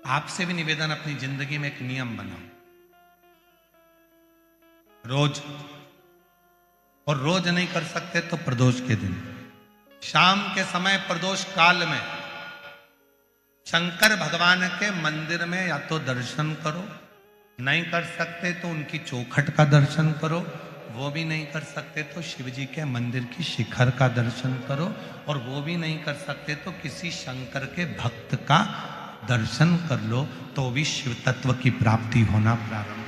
आपसे भी निवेदन, अपनी जिंदगी में एक नियम बनाओ रोज, और रोज नहीं कर सकते तो प्रदोष के दिन, शाम के समय प्रदोष काल में शंकर भगवान के मंदिर में या तो दर्शन करो, नहीं कर सकते तो उनकी चौखट का दर्शन करो, वो भी नहीं कर सकते तो शिव जी के मंदिर की शिखर का दर्शन करो, और वो भी नहीं कर सकते तो किसी शंकर के भक्त का दर्शन कर लो, तो भी शिव तत्व की प्राप्ति होना प्रारंभ,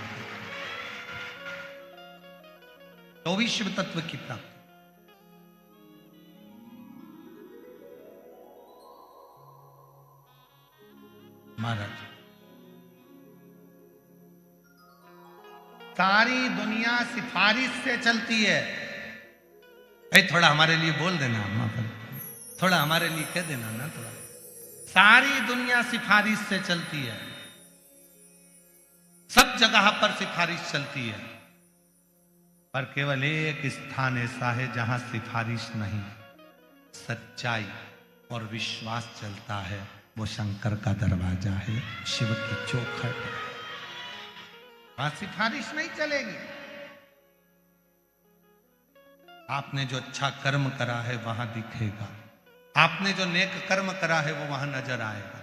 तो भी शिव तत्व की प्राप्ति। महाराज, सारी दुनिया सिफारिश से चलती है। भाई थोड़ा हमारे लिए बोल देना अम्मा, पर थोड़ा हमारे लिए कह देना ना थोड़ा। सारी दुनिया सिफारिश से चलती है, सब जगह पर सिफारिश चलती है, पर केवल एक स्थान ऐसा है जहां सिफारिश नहीं, सच्चाई और विश्वास चलता है, वो शंकर का दरवाजा है, शिव की चौखट है, वहां सिफारिश नहीं चलेगी। आपने जो अच्छा कर्म करा है वहां दिखेगा, आपने जो नेक कर्म करा है वो वहां नजर आएगा,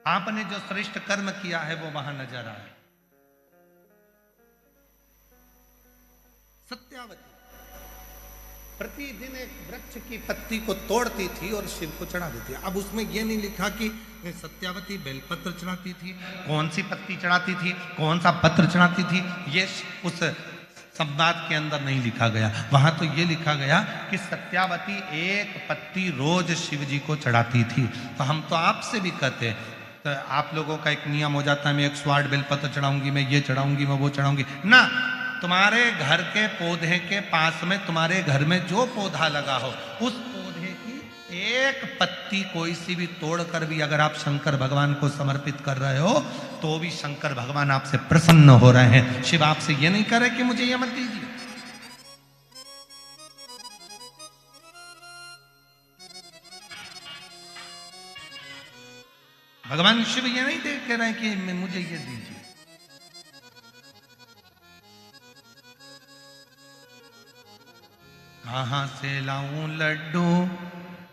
आपने जो श्रेष्ठ कर्म किया है वो वहां नजर आएगा। सत्यावती प्रतिदिन एक वृक्ष की पत्ती को तोड़ती थी और शिव को चढ़ा देती। अब उसमें यह नहीं लिखा कि सत्यावती बेलपत्र चढ़ाती थी, कौन सी पत्ती चढ़ाती थी, कौन सा पत्र चढ़ाती थी, ये उस संवाद के अंदर नहीं लिखा गया। वहां तो ये लिखा गया कि सत्यावती एक पत्ती रोज शिव जी को चढ़ाती थी। तो हम तो आपसे भी कहते, तो आप लोगों का एक नियम हो जाता है, मैं 108 बेलपत्र चढ़ाऊंगी, मैं ये चढ़ाऊंगी, मैं वो चढ़ाऊंगी ना। तुम्हारे घर के पौधे के पास में, तुम्हारे घर में जो पौधा लगा हो, उस पौधे की एक पत्ती कोई सी भी तोड़कर भी अगर आप शंकर भगवान को समर्पित कर रहे हो, तो भी शंकर भगवान आपसे प्रसन्न हो रहे हैं। शिव आपसे ये नहीं कह रहे कि मुझे ये मत दीजिए। भगवान शिव ये नहीं कह रहे कि मुझे ये दीजिए। कहां से लाऊं लड्डू,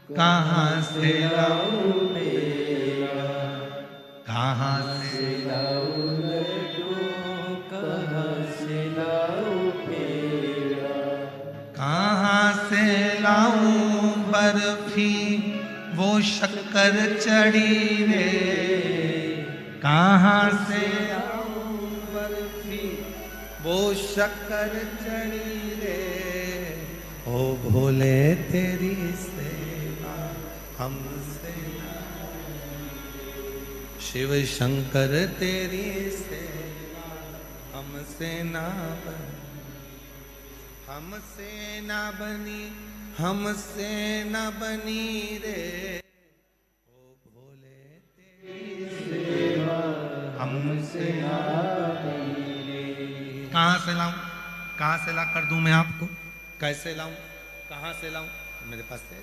कहां से लाऊं पेड़ा, कहां से लाऊं लड्डू, कहां से लाऊं पेड़ा, कहां से लाऊं बर्फी वो शक्कर चढ़ी रे, कहां से लाऊं बर्फी वो शक्कर चढ़ी रे, ओ भोले तेरी सेवा हमसे ना, शिव शंकर तेरी सेवा हमसे ना बनी, हमसे ना बनी, हमसे ना बनी रे, ओ भोले तेरी सेवा हमसे ना बनी रे। कहाँ से लाऊं, कहाँ से ला कर दूं मैं आपको, कैसे लाऊं, कहां से लाऊं, मेरे पास है।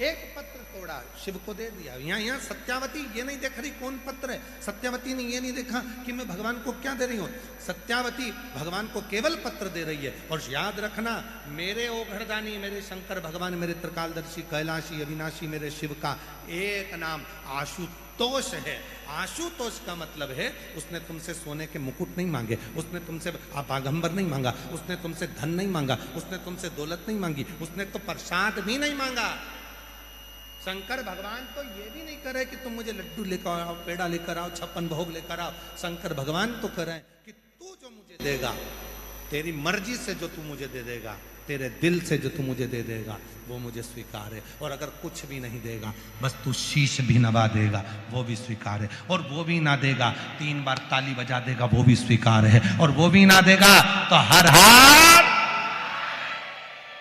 एक पत्र तोड़ा, शिव को दे दिया। यहाँ सत्यावती ये नहीं देख रही कौन पत्र है, सत्यावती ने ये नहीं देखा कि मैं भगवान को क्या दे रही हूं। सत्यावती भगवान को केवल पत्र दे रही है। और याद रखना, मेरे ओघड़दानी, मेरे शंकर भगवान, मेरे त्रिकालदर्शी, कैलाशी, अविनाशी, मेरे शिव का एक नाम आशुतोष है। आशुतोष का मतलब है उसने तुमसे सोने के मुकुट नहीं मांगे, उसने तुमसे आपागंबर नहीं मांगा, उसने तुमसे धन नहीं मांगा, उसने तुमसे दौलत नहीं मांगी, उसने तो प्रसाद भी नहीं मांगा। शंकर भगवान तो ये भी नहीं करे कि तुम मुझे लड्डू लेकर आओ, पेड़ा लेकर आओ, 56 भोग लेकर आओ। शंकर भगवान तो करे कि तू जो मुझे देगा, तेरी मर्जी से जो तू मुझे दे देगा, तेरे दिल से जो तू मुझे दे देगा, वो मुझे स्वीकार है। और अगर कुछ भी नहीं देगा, बस तू शीश भी नवा देगा, वो भी स्वीकार है। और वो भी ना देगा, 3 बार ताली बजा देगा, वो भी स्वीकार है। और वो भी ना देगा तो हर हर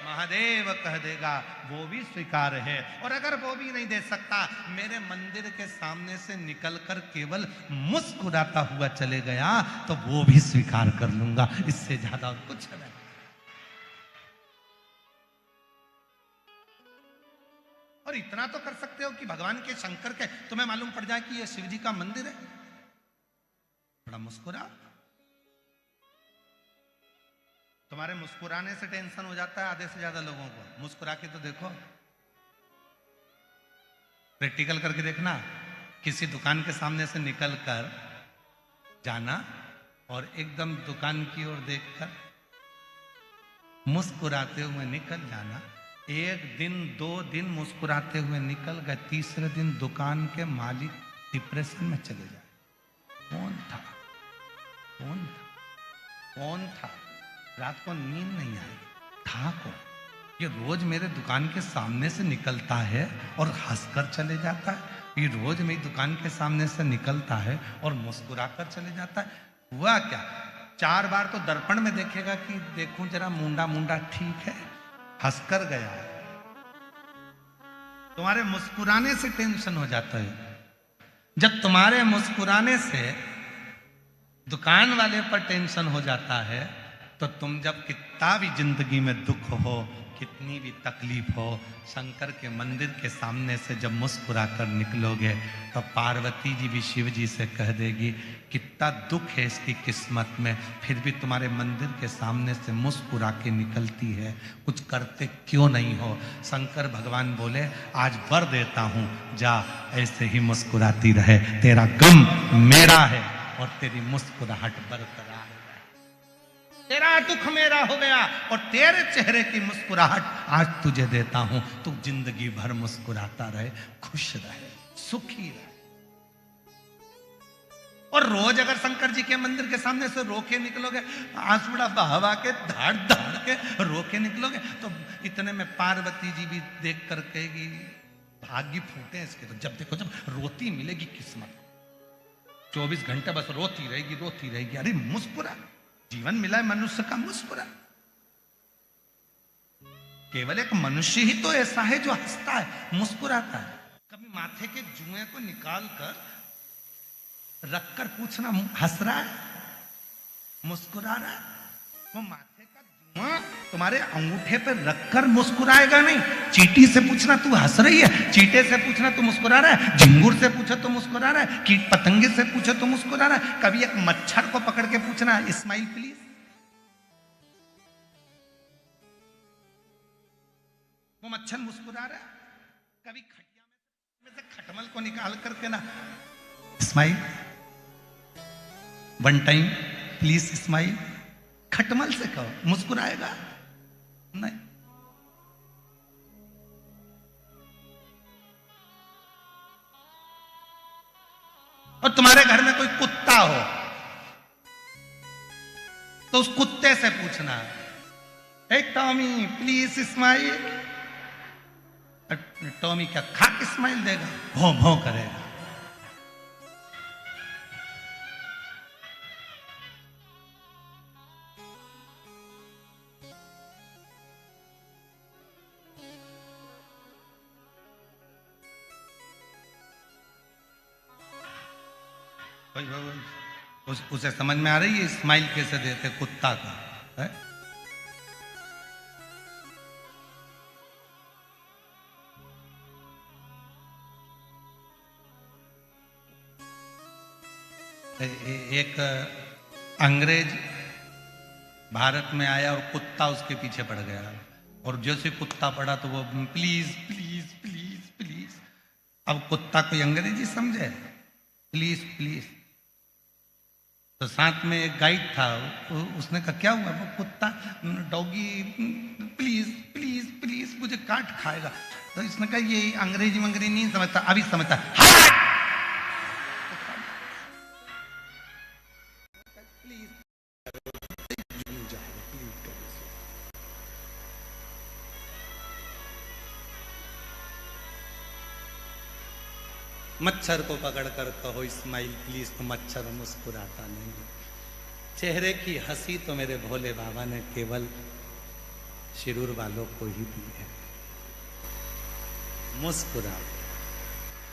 महादेव कह देगा, वो भी स्वीकार है। और अगर वो भी नहीं दे सकता, मेरे मंदिर के सामने से निकलकर केवल मुस्कुराता हुआ चले गया, तो वो भी स्वीकार कर लूंगा। इससे ज्यादा और कुछ नहीं। और इतना तो कर सकते हो कि भगवान के शंकर के तुम्हें मालूम पड़ जाए कि ये शिव जी का मंदिर है, थोड़ा मुस्कुरा। तुम्हारे मुस्कुराने से टेंशन हो जाता है आधे से ज्यादा लोगों को। मुस्कुरा के तो देखो, प्रैक्टिकल करके देखना। किसी दुकान के सामने से निकल कर जाना और एकदम दुकान की ओर देखकर मुस्कुराते हुए निकल जाना। एक दिन 2 दिन मुस्कुराते हुए निकल गए, तीसरे दिन दुकान के मालिक डिप्रेशन में चले जाए। कौन था, कौन था, कौन था? रात को नींद नहीं आई, था कौन? ये रोज मेरे दुकान के सामने से निकलता है और हंसकर चले जाता है, ये रोज मेरी दुकान के सामने से निकलता है और मुस्कुराकर चले जाता है। हुआ क्या? 4 बार तो दर्पण में देखेगा कि देखूं जरा मुंडा मुंडा ठीक है, हंसकर गया। तुम्हारे मुस्कुराने से टेंशन हो जाता है। जब तुम्हारे मुस्कुराने से दुकान वाले पर टेंशन हो जाता है, तो तुम जब कितना भी जिंदगी में दुख हो, कितनी भी तकलीफ हो, शंकर के मंदिर के सामने से जब मुस्कुरा कर निकलोगे तो पार्वती जी भी शिव जी से कह देगी कितना दुख है इसकी किस्मत में, फिर भी तुम्हारे मंदिर के सामने से मुस्कुरा के निकलती है, कुछ करते क्यों नहीं हो? शंकर भगवान बोले आज वर देता हूं, जा ऐसे ही मुस्कुराती रहे, तेरा गम मेरा है और तेरी मुस्कुराहट बरकरार है। तेरा दुख मेरा हो गया और तेरे चेहरे की मुस्कुराहट आज तुझे देता हूं, तू जिंदगी भर मुस्कुराता रहे, खुश रहे, सुखी रहे। और रोज अगर शंकर जी के मंदिर के सामने से रोके निकलोगे, आंसुड़ा बहवा के धाड़ धाड़ के रोके निकलोगे, तो इतने में पार्वती जी भी देख कर कहेगी भाग्य फूटे इसके। तो जब देखो, जब रोती मिलेगी किस्मत, 24 घंटे बस रोती रहेगी, रोती रहेगी। अरे मुस्कुरा, जीवन मिला है मनुष्य का, मुस्कुरा। केवल एक मनुष्य ही तो ऐसा है जो हंसता है, मुस्कुराता है। कभी माथे के जुए को निकाल कर रखकर पूछना हंस रहा है, मुस्कुरा रहा है? वो माथे का जुआ तुम्हारे अंगूठे पर रखकर मुस्कुराएगा नहीं। चींटी से पूछना तू हंस रही है, चींटे से पूछना तू मुस्कुरा रहा है, झिंगुर से पूछो तो मुस्कुरा रहा है, कीट पतंगे से पूछो तो मुस्कुरा रहा है। कभी एक मच्छर को पकड़ के पूछना स्माइल प्लीज, वो मच्छर मुस्कुरा रहा है। कभी खटिया में से खटमल को निकाल करके ना स्माइल, 1 टाइम प्लीज स्माइल, खटमल से कहो, मुस्कुराएगा नहीं। और तुम्हारे घर में कोई कुत्ता हो तो उस कुत्ते से पूछना हे टॉमी प्लीज स्माइल। टॉमी क्या खाक स्माइल देगा? भौं भौं करेगा। उसे समझ में आ रही है स्माइल कैसे देते कुत्ता का है? एक अंग्रेज भारत में आया और कुत्ता उसके पीछे पड़ गया, और जैसे कुत्ता पड़ा तो वो प्लीज प्लीज प्लीज प्लीज। अब कुत्ता कोई अंग्रेजी समझे? Please please. तो साथ में एक गाइड था, उसने कहा क्या हुआ? वो कुत्ता डॉगी प्लीज प्लीज प्लीज मुझे काट खाएगा। तो इसने कहा ये अंग्रेजी मंग्रेजी नहीं समझता, अभी समझता। मच्छर को पकड़कर कहो स्माइल प्लीज, तो मच्छर मुस्कुराता नहीं। चेहरे की हंसी तो मेरे भोले बाबा ने केवल शिरूर वालों को ही दी है। मुस्कुराओ,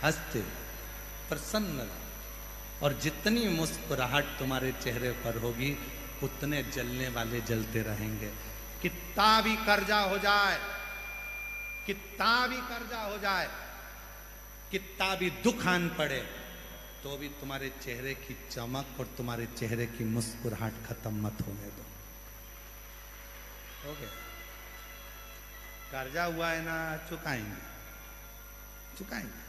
हंसते, प्रसन्न रहो, और जितनी मुस्कुराहट तुम्हारे चेहरे पर होगी उतने जलने वाले जलते रहेंगे। कितना भी कर्जा हो जाए, कितना भी कर्जा हो जाए, कितना भी दुख आन पड़े, तो भी तुम्हारे चेहरे की चमक और तुम्हारे चेहरे की मुस्कुराहट खत्म मत होने दो। ओके, कर्जा हुआ है ना, चुकाएंगे चुकाएंगे।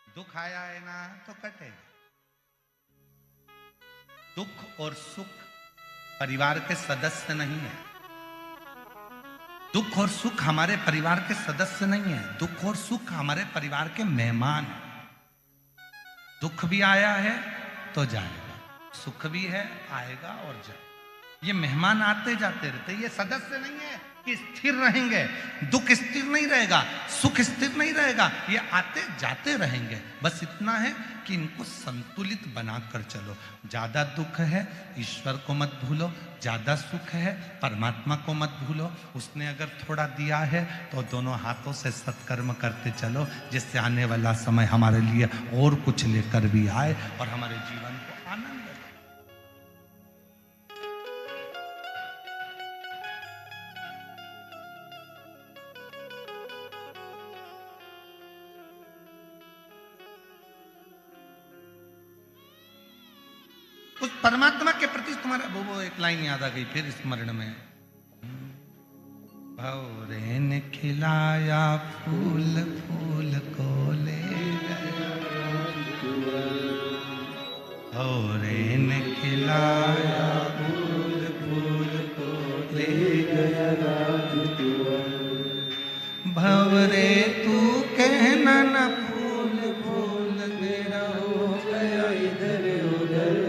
दुख आया है ना, तो कटेगा। दुख और सुख परिवार के सदस्य नहीं है। दुख और सुख हमारे परिवार के सदस्य नहीं है। दुख और सुख हमारे परिवार के मेहमान हैं। दुख भी आया है तो जाएगा, सुख भी है, आएगा और जाएगा। ये मेहमान आते जाते रहते, ये सदस्य नहीं है कि स्थिर रहेंगे। दुख स्थिर नहीं रहेगा, सुख स्थिर नहीं रहेगा, ये आते जाते रहेंगे। बस इतना है कि इनको संतुलित बनाकर चलो। ज्यादा दुख है, ईश्वर को मत भूलो। ज्यादा सुख है, परमात्मा को मत भूलो। उसने अगर थोड़ा दिया है तो दोनों हाथों से सत्कर्म करते चलो, जिससे आने वाला समय हमारे लिए और कुछ लेकर भी आए और हमारे जीवन को आनंद। उस परमात्मा के प्रति तुम्हारा वो एक लाइन याद आ गई फिर स्मरण में। भौरे ने खिलाया फूल, फूल को ले गया। भौरे ने खिलाया फूल, फूल को ले गया। भौरे तू कहना न फूल, फूल मेरा हो गया इधर उधर।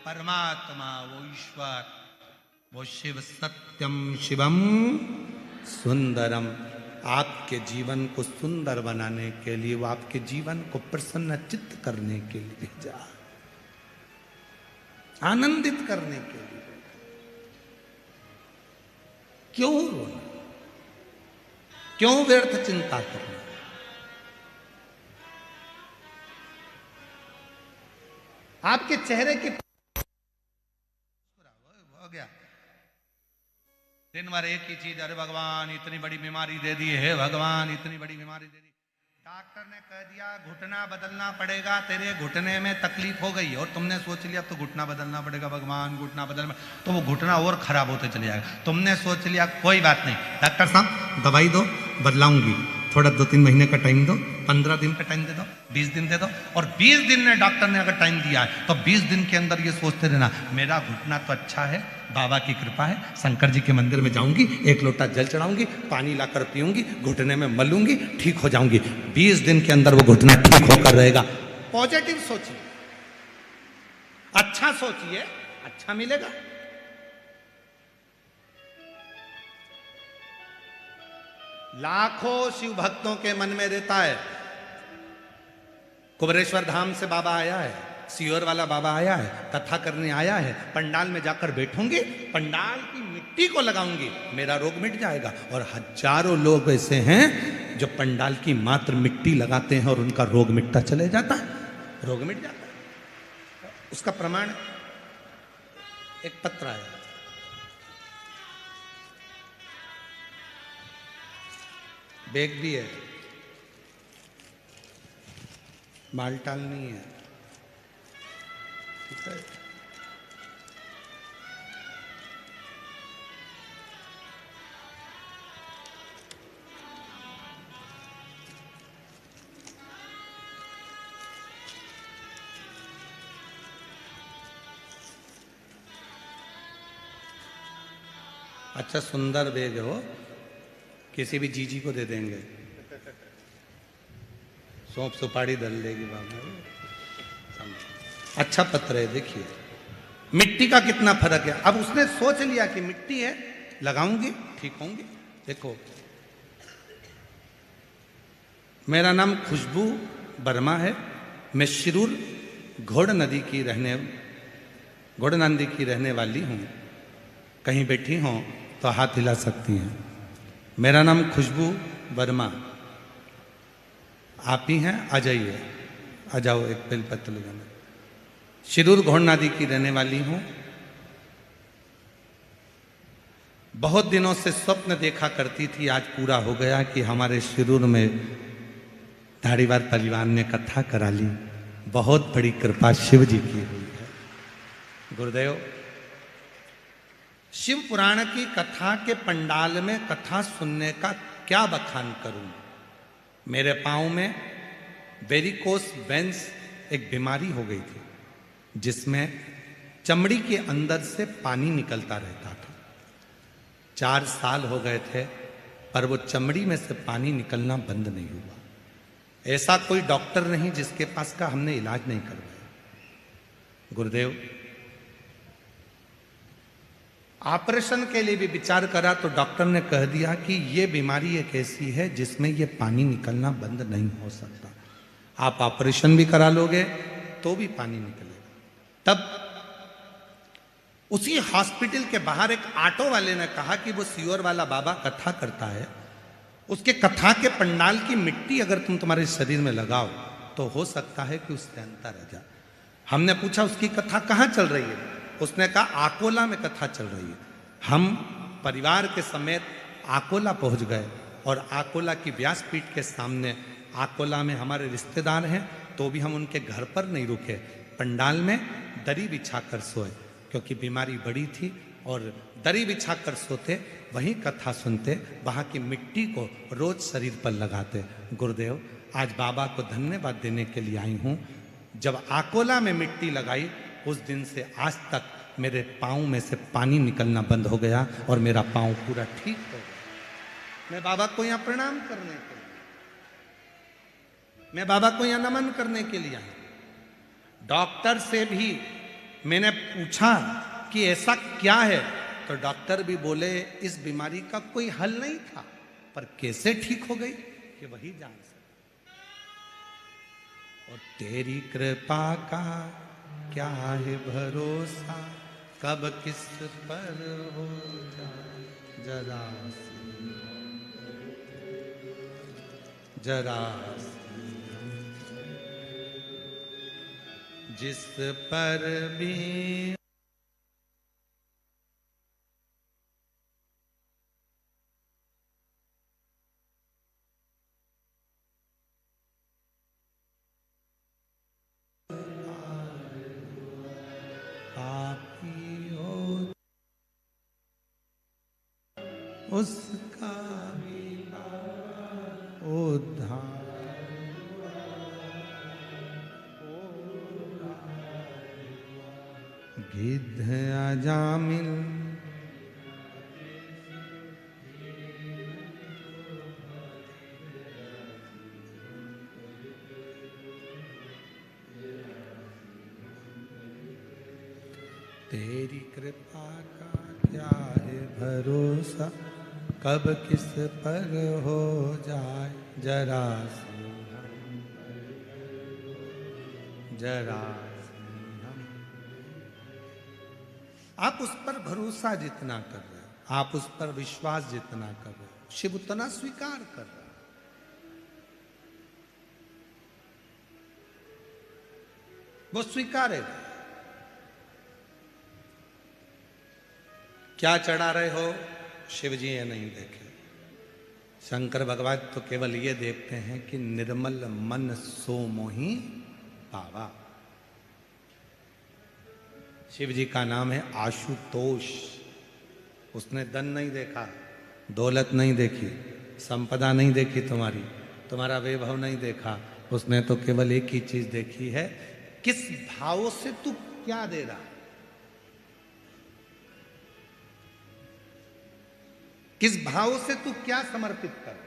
परमात्मा, वो ईश्वर, वो शिव, सत्यम शिवम सुंदरम, आपके जीवन को सुंदर बनाने के लिए, वो आपके जीवन को प्रसन्न चित्त करने के लिए भेजा, आनंदित करने के लिए। क्यों रोना, क्यों व्यर्थ चिंता करना? आपके चेहरे की हो गया दिन भर एक ही चीज, अरे भगवान इतनी बड़ी बीमारी दे दी है, भगवान इतनी बड़ी बीमारी दे दी। डॉक्टर ने कह दिया घुटना बदलना पड़ेगा, तेरे घुटने में तकलीफ हो गई, और तुमने सोच लिया तो घुटना बदलना पड़ेगा, भगवान घुटना बदलना, तो वो घुटना और खराब होते चले जाएगा। तुमने सोच लिया कोई बात नहीं, डॉक्टर साहब दवाई दो, बदलाऊंगी, थोड़ा 2-3 महीने का टाइम दो, 15 दिन का टाइम दे दो, 20 दिन दे दो। और 20 दिन में डॉक्टर ने अगर टाइम दिया है तो 20 दिन के अंदर ये सोचते रहना, मेरा घुटना तो अच्छा है, बाबा की कृपा है, शंकर जी के मंदिर में जाऊंगी, 1 लोटा जल चढ़ाऊंगी, पानी लाकर पीऊंगी, घुटने में मलूंगी, ठीक हो जाऊंगी। 20 दिन के अंदर वो घुटना ठीक होकर रहेगा। पॉजिटिव सोचिए, अच्छा सोचिए, अच्छा मिलेगा। लाखों शिव भक्तों के मन में रहता है, कुबरेश्वर धाम से बाबा आया है, सीहोर वाला बाबा आया है, कथा करने आया है, पंडाल में जाकर बैठूंगी, पंडाल की मिट्टी को लगाऊंगी, मेरा रोग मिट जाएगा। और हजारों लोग ऐसे हैं जो पंडाल की मात्र मिट्टी लगाते हैं और उनका रोग मिटता चले जाता है, रोग मिट जाता है। उसका प्रमाण एक पत्र आया, बैग भी है, बालटाल नहीं है, ठीक है। अच्छा सुंदर बैग है वो, किसी भी जीजी को दे देंगे, सौंप सुपारी दल देगी बाबा। अच्छा पत्र है, देखिए मिट्टी का कितना फर्क है। अब उसने सोच लिया कि मिट्टी है, लगाऊंगी ठीक होंगी। देखो मेरा नाम खुशबू वर्मा है, मैं शिरूर घोड़ नदी की रहने वाली हूँ। कहीं बैठी हों तो हाथ हिला सकती हैं। मेरा नाम खुशबू वर्मा। आप ही हैं? आ जाइए, आ जाओ, एक बेलपत्र ले जाना। शिरूर घोड़नादी की रहने वाली हूं। बहुत दिनों से स्वप्न देखा करती थी, आज पूरा हो गया कि हमारे शिरूर में धारीवाल परिवार ने कथा करा ली। बहुत बड़ी कृपा शिव जी की हुई है। गुरुदेव, शिव पुराण की कथा के पंडाल में कथा सुनने का क्या बखान करूं। मेरे पांव में वेरिकोस वेन्स एक बीमारी हो गई थी, जिसमें चमड़ी के अंदर से पानी निकलता रहता था। 4 साल हो गए थे, पर वो चमड़ी में से पानी निकलना बंद नहीं हुआ। ऐसा कोई डॉक्टर नहीं जिसके पास का हमने इलाज नहीं करवाया। गुरुदेव, ऑपरेशन के लिए भी विचार करा तो डॉक्टर ने कह दिया कि ये बीमारी एक ऐसी है जिसमें ये पानी निकलना बंद नहीं हो सकता। आप ऑपरेशन भी करा लोगे तो भी पानी निकलेगा। तब उसी हॉस्पिटल के बाहर एक ऑटो वाले ने कहा कि वो सियोर वाला बाबा कथा करता है, उसके कथा के पंडाल की मिट्टी अगर तुम तुम्हारे शरीर में लगाओ तो हो सकता है कि उससे अंतर आ जाए। हमने पूछा उसकी कथा कहाँ चल रही है? उसने कहा आकोला में कथा चल रही है। हम परिवार के समेत आकोला पहुंच गए और आकोला की व्यासपीठ के सामने, आकोला में हमारे रिश्तेदार हैं, तो भी हम उनके घर पर नहीं रुके, पंडाल में दरी बिछाकर सोए, क्योंकि बीमारी बड़ी थी और दरी बिछाकर सोते, वहीं कथा सुनते, वहाँ की मिट्टी को रोज शरीर पर लगाते। गुरुदेव, आज बाबा को धन्यवाद देने के लिए आई हूँ। जब आकोला में मिट्टी लगाई, उस दिन से आज तक मेरे पाँव में से पानी निकलना बंद हो गया और मेरा पाँव पूरा ठीक हो गया। मैं बाबा को यहाँ प्रणाम करने के लिए, मैं बाबा को यहाँ नमन करने के लिए आई। डॉक्टर से भी मैंने पूछा कि ऐसा क्या है, तो डॉक्टर भी बोले इस बीमारी का कोई हल नहीं था, पर कैसे ठीक हो गई कि वही जान सकते। और तेरी कृपा का क्या है भरोसा, कब किस पर हो जाए जरा जरा जिस पर भी उसका भी उद्धार गिद्ध अजामिल तेरी कृपा का क्या है भरोसा, कब किस पर हो जाए जरा जरा। आप उस पर भरोसा जितना कर रहे हो, आप उस पर विश्वास जितना कर रहे हो, शिव उतना स्वीकार कर रहा है। वो स्वीकारेगा। क्या चढ़ा रहे हो, शिव जी ये नहीं देखे। शंकर भगवान तो केवल ये देखते हैं कि निर्मल मन सो मोहि पावा। शिव जी का नाम है आशुतोष। उसने धन नहीं देखा, दौलत नहीं देखी, संपदा नहीं देखी, तुम्हारा वैभव नहीं देखा। उसने तो केवल एक ही चीज देखी है, किस भाव से तू क्या दे रहा है, किस भाव से तू क्या समर्पित कर।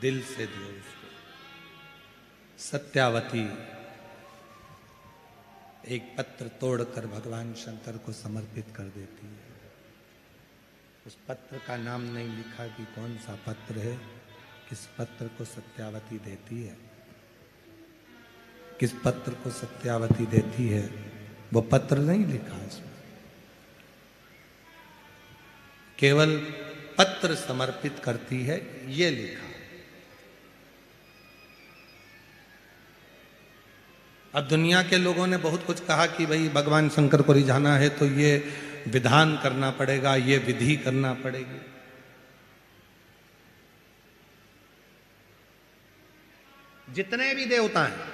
दिल से दियो उसको। सत्यावती एक पत्र तोड़कर भगवान शंकर को समर्पित कर देती है। उस पत्र का नाम नहीं लिखा कि कौन सा पत्र है, किस पत्र को सत्यावती देती है, किस पत्र को सत्यावती देती है, वो पत्र नहीं लिखा इसमें, केवल पत्र समर्पित करती है ये लिखा। अब दुनिया के लोगों ने बहुत कुछ कहा कि भाई भगवान शंकर को रिझाना है तो ये विधान करना पड़ेगा, ये विधि करना पड़ेगी। जितने भी देवता हैं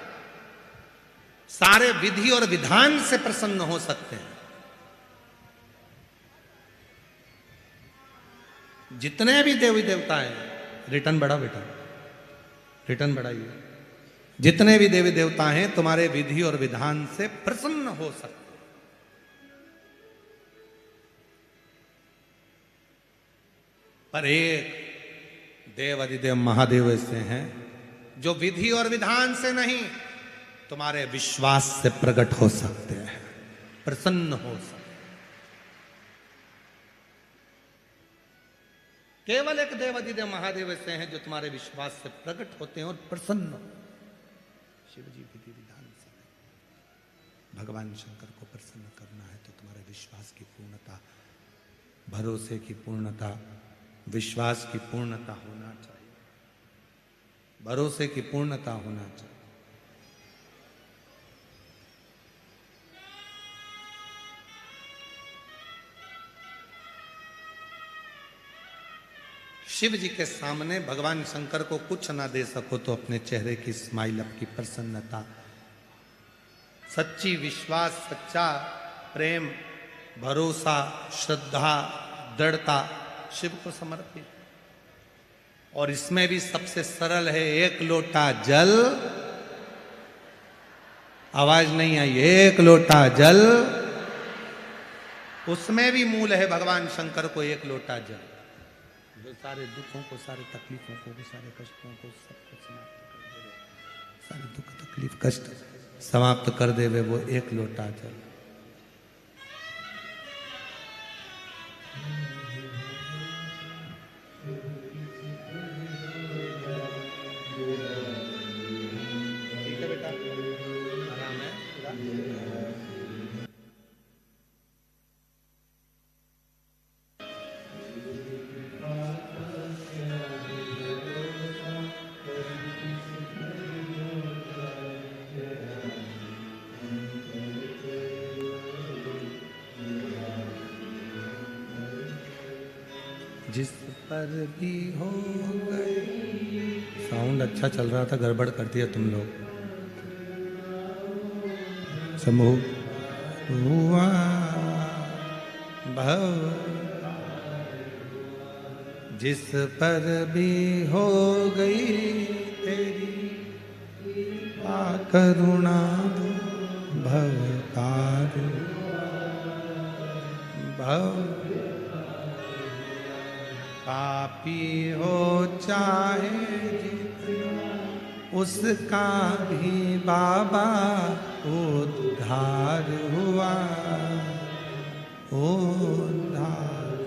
सारे विधि और विधान से प्रसन्न हो सकते हैं। जितने भी देवी देवता हैं, रिटर्न बढ़ा बेटा, रिटर्न बढ़ाइए। जितने भी देवी देवता हैं तुम्हारे विधि और विधान से प्रसन्न हो सकते हैं। पर एक देव अधिदेव महादेव ऐसे हैं जो विधि और विधान से नहीं, तुम्हारे विश्वास से प्रकट हो सकते हैं, प्रसन्न हो सकते हैं। केवल एक देव अधिदेव महादेव ऐसे हैं जो तुम्हारे विश्वास से प्रकट होते हैं और प्रसन्न। शिव जी विधि विधान से भगवान शंकर को प्रसन्न करना है तो तुम्हारे विश्वास की पूर्णता, भरोसे की पूर्णता, विश्वास की पूर्णता होना चाहिए, भरोसे की पूर्णता होना चाहिए। शिव जी के सामने भगवान शंकर को कुछ ना दे सको तो अपने चेहरे की स्माइल, आपकी प्रसन्नता, सच्ची विश्वास, सच्चा प्रेम, भरोसा, श्रद्धा, दृढ़ता शिव को समर्पित। और इसमें भी सबसे सरल है, एक लोटा जल, आवाज नहीं आई, एक लोटा जल, उसमें भी मूल है भगवान शंकर को एक लोटा जल, जो सारे दुखों को, सारे तकलीफों को, सारे कष्टों को सब कुछ समाप्त कर दे, सारे दुख तकलीफ कष्ट समाप्त कर दे वो एक लोटा जल। ठीक है बेटा, आराम है पूरा। जिस पर भी हो गए, साउंड अच्छा चल रहा था, गड़बड़ कर दिया तुम लोग। समूह हुआ भव, जिस पर भी हो गई तेरी करुणा, भव तार भव, पापी हो चाहे जितना उसका भी बाबा उद्धार हुआ, उद्धार।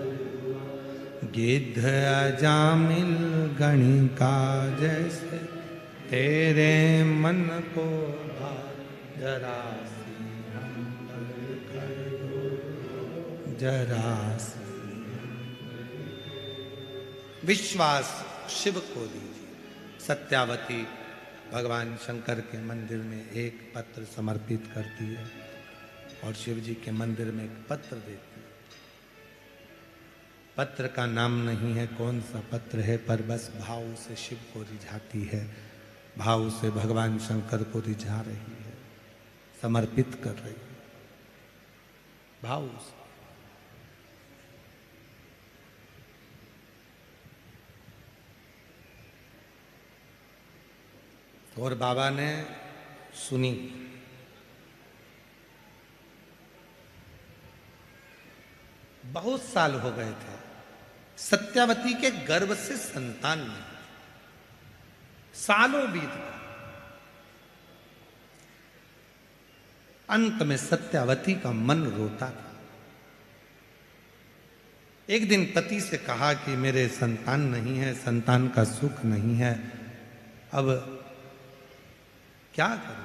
गिद्ध अजामिल गणिका जैसे तेरे मन को जरा सी हम्बल कर दो, जरा सी विश्वास शिव को दीजिए। सत्यावती भगवान शंकर के मंदिर में एक पत्र समर्पित करती है और शिव जी के मंदिर में एक पत्र देती है। पत्र का नाम नहीं है कौन सा पत्र है, पर बस भाव से शिव को रिझाती है, भाव से भगवान शंकर को रिझा रही है, समर्पित कर रही है भाव से। और बाबा ने सुनी। बहुत साल हो गए थे, सत्यावती के गर्भ से संतान नहीं, सालों बीत गए। अंत में सत्यावती का मन रोता था। एक दिन पति से कहा कि मेरे संतान नहीं है, संतान का सुख नहीं है, अब क्या करूं?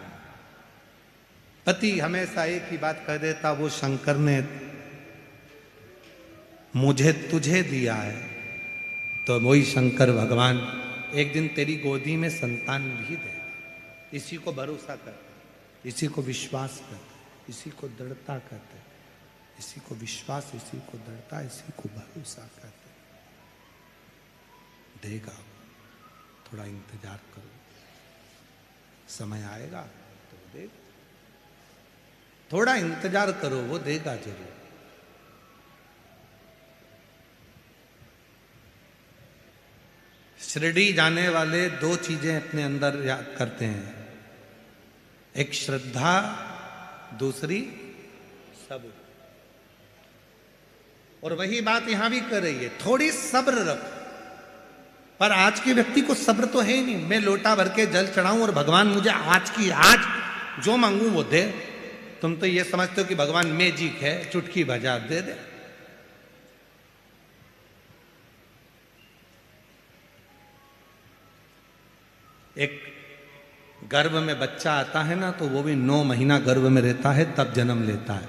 पति हमेशा एक ही बात कह देता, वो शंकर ने मुझे तुझे दिया है, तो वही शंकर भगवान एक दिन तेरी गोदी में संतान भी दे। इसी को भरोसा कर, इसी को विश्वास कर, इसी को दृढ़ता कहते हैं। इसी को विश्वास, इसी को दृढ़ता, इसी को भरोसा कहते हैं। देगा, थोड़ा इंतजार करो, समय आएगा तो वो देगा। थोड़ा इंतजार करो, वो देगा जरूर। शिरडी जाने वाले दो चीजें अपने अंदर याद करते हैं, एक श्रद्धा, दूसरी सब्र। और वही बात यहां भी कर रही है, थोड़ी सब्र रखो। पर आज के व्यक्ति को सब्र तो है ही नहीं। मैं लोटा भर के जल चढ़ाऊं और भगवान मुझे आज की आज जो मांगू वो दे। तुम तो ये समझते हो कि भगवान मैजिक है, चुटकी बजा दे दे। एक गर्भ में बच्चा आता है ना, तो वो भी 9 महीना गर्भ में रहता है, तब जन्म लेता है।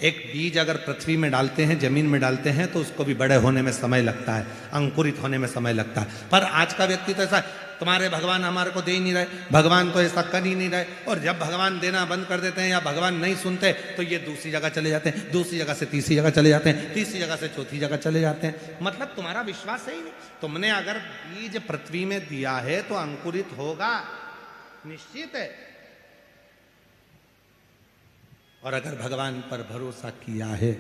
एक बीज अगर पृथ्वी में डालते हैं, जमीन में डालते हैं, तो उसको भी बड़े होने में समय लगता है, अंकुरित होने में समय लगता है। पर आज का व्यक्ति तो ऐसा, तुम्हारे भगवान हमारे को दे ही नहीं रहे, भगवान तो ऐसा कर ही नहीं रहे। और जब भगवान देना बंद कर देते हैं या भगवान नहीं सुनते, तो ये दूसरी जगह चले जाते हैं, दूसरी जगह से तीसरी जगह चले जाते हैं, तीसरी जगह से चौथी जगह चले जाते हैं। मतलब तुम्हारा विश्वास है ही नहीं। तुमने अगर बीज पृथ्वी में दिया है तो अंकुरित होगा, निश्चित है। और अगर भगवान पर भरोसा किया है,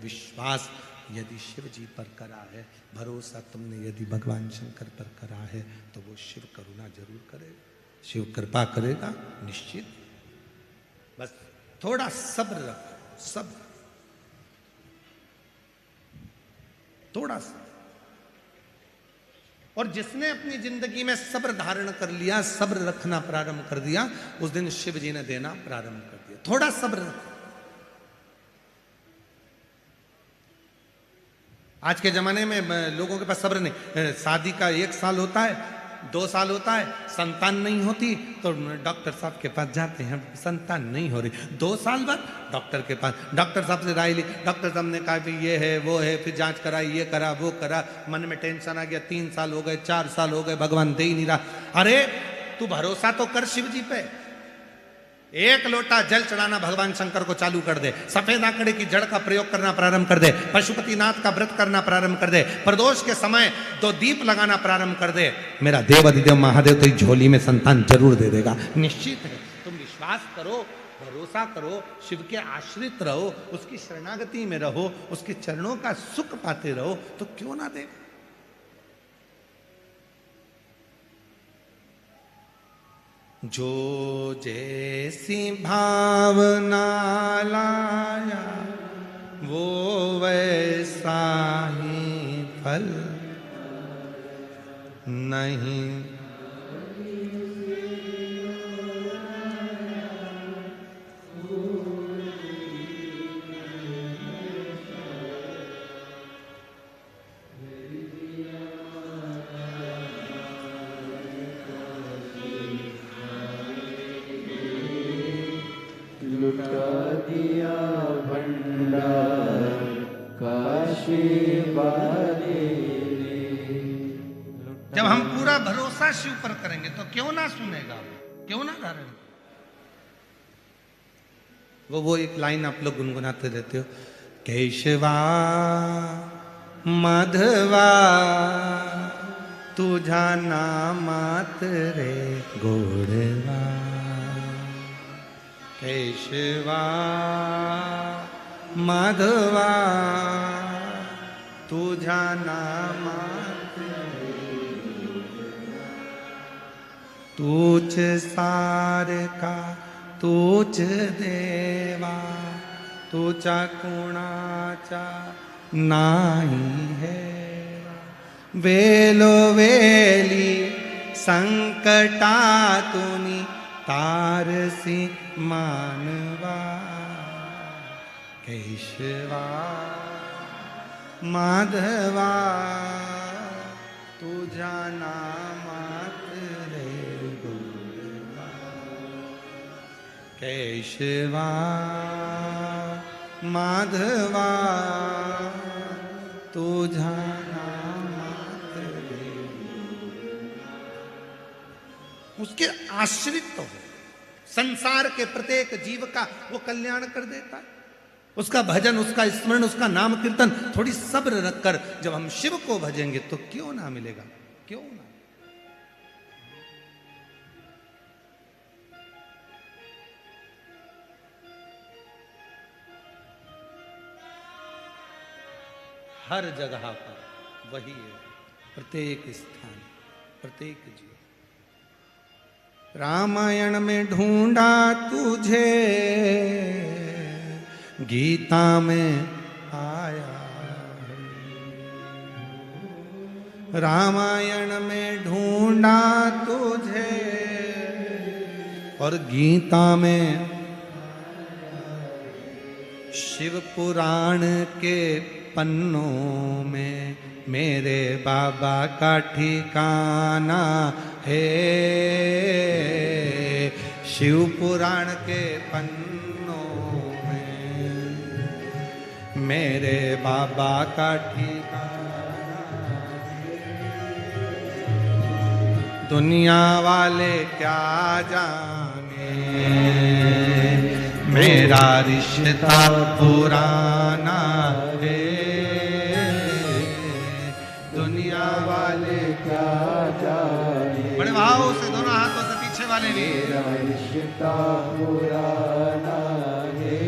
विश्वास यदि शिव जी पर करा है, भरोसा तुमने यदि भगवान शंकर पर करा है, तो वो शिव करुणा जरूर करेगा, शिव कृपा करेगा, निश्चित। बस थोड़ा सब्र रखो, सब्र, थोड़ा सा। और जिसने अपनी जिंदगी में सब्र धारण कर लिया, सब्र रखना प्रारंभ कर दिया, उस दिन शिव जी ने देना प्रारंभ कर दिया। थोड़ा सब्र रखो। आज के जमाने में लोगों के पास सब्र नहीं। शादी का 1 साल होता है, 2 साल होता है, संतान नहीं होती, तो डॉक्टर साहब के पास जाते हैं, संतान नहीं हो रही। 2 साल बाद डॉक्टर के पास, डॉक्टर साहब से राय ली, डॉक्टर साहब ने कहा कि ये है वो है, फिर जांच कराई, ये करा वो करा, मन में टेंशन आ गया, 3 साल हो गए, 4 साल हो गए, भगवान दे ही नहीं रहा। अरे तू भरोसा तो कर शिव जी पे। 1 लोटा जल चढ़ाना भगवान शंकर को चालू कर दे, सफेद आंकड़े की जड़ का प्रयोग करना प्रारंभ कर दे, पशुपतिनाथ का व्रत करना प्रारंभ कर दे, प्रदोष के समय 2 दीप लगाना प्रारंभ कर दे, मेरा देव अधिदेव महादेव तेरी झोली में संतान जरूर दे देगा, निश्चित है। तुम विश्वास करो, भरोसा करो, शिव के आश्रित रहो, उसकी शरणागति में रहो, उसके चरणों का सुख पाते रहो, तो क्यों ना दे। जो जैसी भावना लाया, वो वैसा ही फल नहीं। लुटा दिया भंडार काशी वाले ने। जब हम पूरा भरोसा शिव पर करेंगे तो क्यों ना सुनेगा, क्यों ना धारण। वो एक लाइन आप लोग गुनगुनाते रहते हो, केशवा माधवा तुझा नामात रे गोड़वा, केशवा माधवा तुझा नामात रे, तूच सार का तूच देवा, तुझा कुणाचा नाही है, वेलो वेली संकटातुनी तारसी मानवा केशवा माधवा तुझा नामात रे गुणवा केशवा माधवा तुझा नामात रे। उसके आश्रित तो हो, संसार के प्रत्येक जीव का वो कल्याण कर देता है। उसका भजन, उसका स्मरण, उसका नाम कीर्तन, थोड़ी सब्र रखकर जब हम शिव को भजेंगे तो क्यों ना मिलेगा, क्यों ना। हर जगह पर वही है, प्रत्येक स्थान, प्रत्येक जीव। रामायण में ढूंढा तुझे, गीता में आया। रामायण में ढूंढा तुझे और गीता में, शिव पुराण के पन्नों में मेरे बाबा का ठिकाना है। शिव पुराण के पन्नों में मेरे बाबा का ठिकाना है। दुनिया वाले क्या जाने मेरा रिश्ता पुराना है। दुनिया वाले क्या जाने, बड़े भाव से दोनों हाथों से पीछे वाले भी, मेरा रिश्ता पुराना है।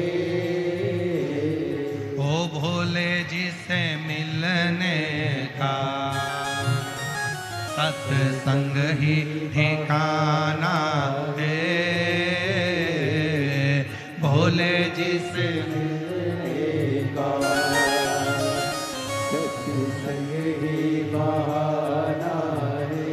ओ भोले जी से मिलने का सत्संग ही ठिकाना है। भोले जी से मिलने का सत्संग ही बहाना है।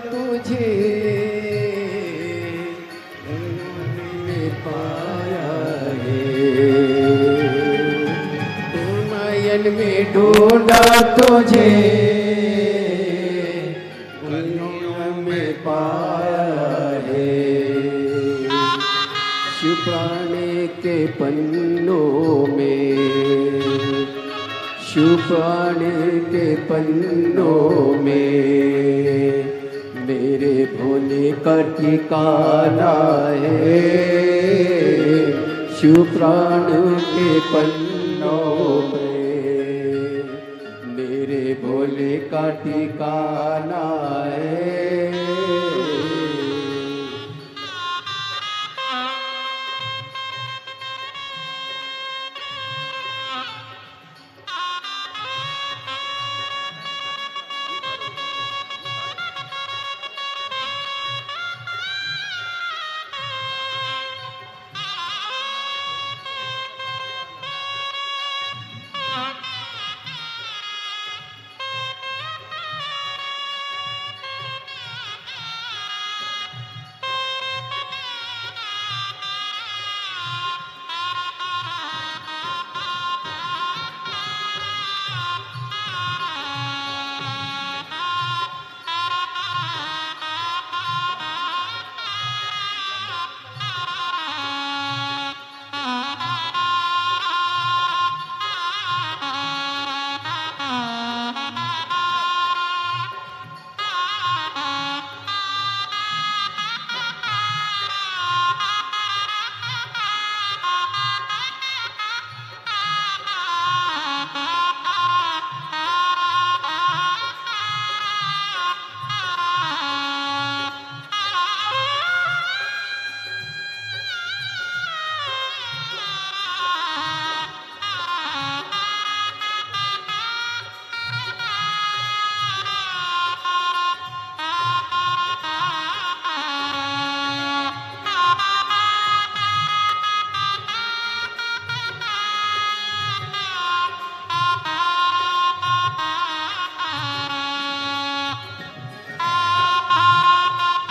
तुझे उन्होंने पाया है। नयन में ढूंढा तुझे उन्होंने पाया है। शिव पुराण के पन्नों में, शिव पुराण के पन्नों में मेरे भोले ठिकाना है, शिव प्राण के पन्नों में मेरे भोले का ठिकाना है।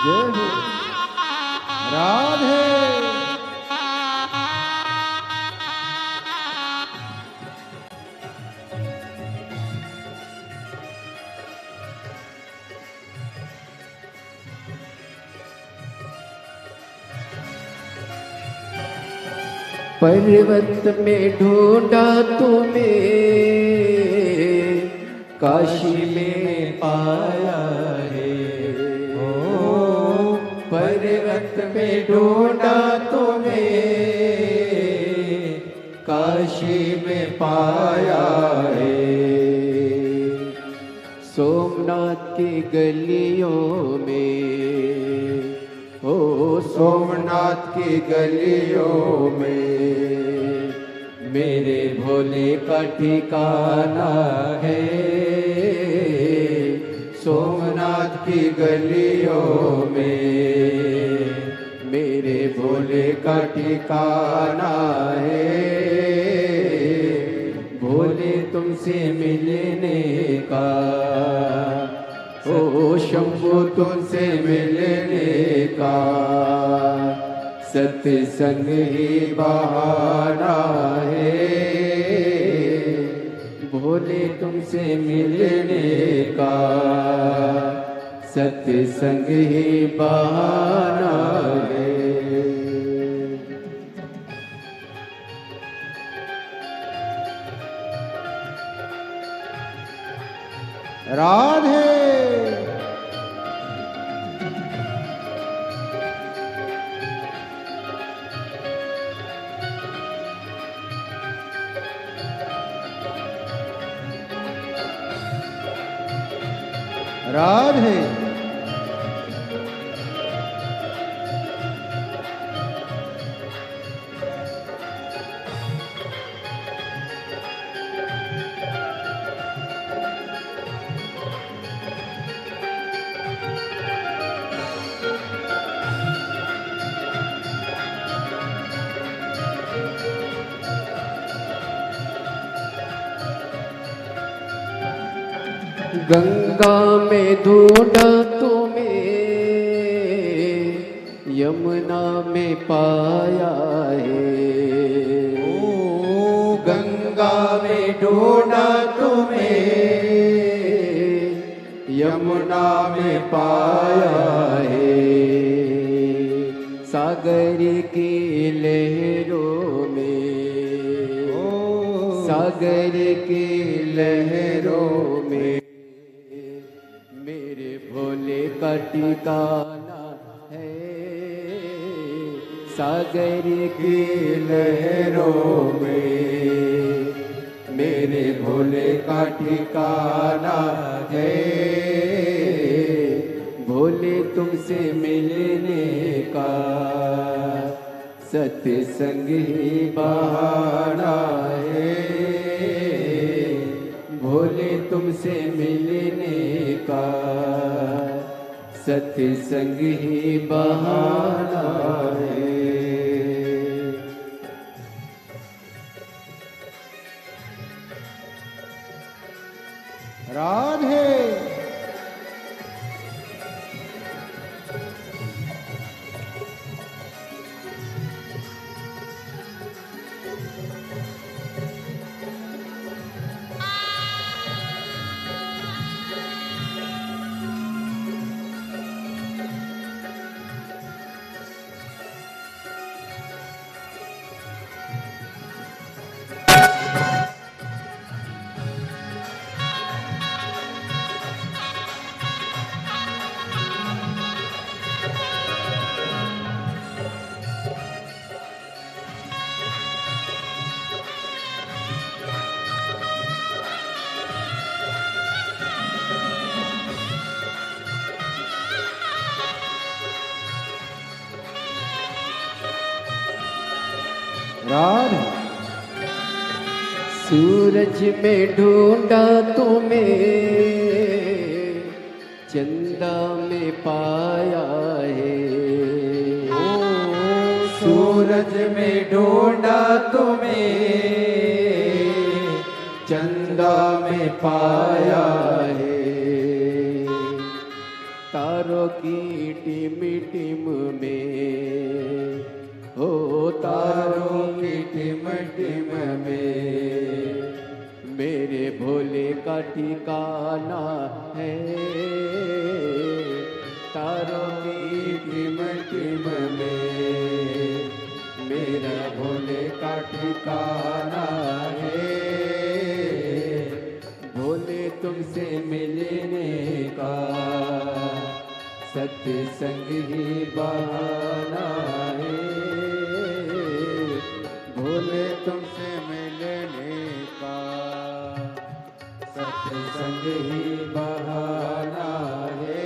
जय हो राधे। पर्वत में ढूंढा तुम्हें, काशी में पाया है। पर्वत में ढूंढा तुम्हें, काशी में पाया है। सोमनाथ की गलियों में, ओ सोमनाथ की गलियों में मेरे भोले का ठिकाना है। सोमनाथ की गलियों में मेरे भोले का ठिकाना है। भोले तुमसे मिलने का, ओ शंभु तुमसे मिलने का सत्संग ही बहाना है। भोले तुमसे मिलने का सत्संग ही बहाना है। राधे। राधे। गंगा में ढूंढा तुम्हें, यमुना में पाया है। ओ गंगा में ढूंढा तुम्हें, यमुना में पाया है। सागर की लहरों में, सागर की लहरों में मेरे भोले का ठिकाना है। सागर की लहरों में मेरे भोले का ठिकाना है। भोले तुमसे मिलने का सत्संग ही बहाना है। भोले तुमसे मिलने का सत्संग ही बहाना है। राधे राधे। सूरज में ढूंढा तुम्हें, चंदा में पाया है। सूरज में ढूंढा तुम्हें, चंदा में पाया है। तारों की टिम टिम में, हो तारों की टिम टिम में मेरे भोले का ठिकाना है। तारों की टिम टिम में मेरा भोले का ठिकाना है। भोले तुमसे मिलने का सत्संग ही बहाना है। भोले तुमसे मिलने का सत्संग ही बहाना है।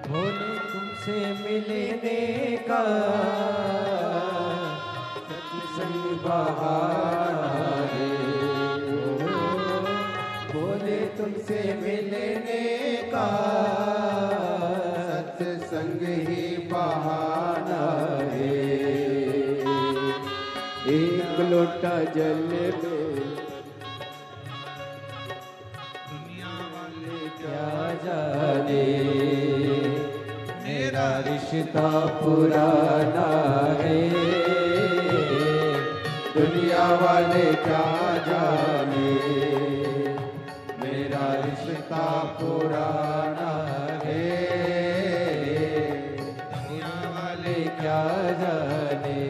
भोले तुमसे मिलने का सत्संग बहाना है। भोले तुमसे मिलने का सत्संग ही बहाना है। एक लोटा जल में दुनिया वाले क्या जाने, मेरा रिश्ता पुराना है। दुनिया वाले क्या जाने, मेरा रिश्ता पुराना है। दुनिया वाले क्या जाने,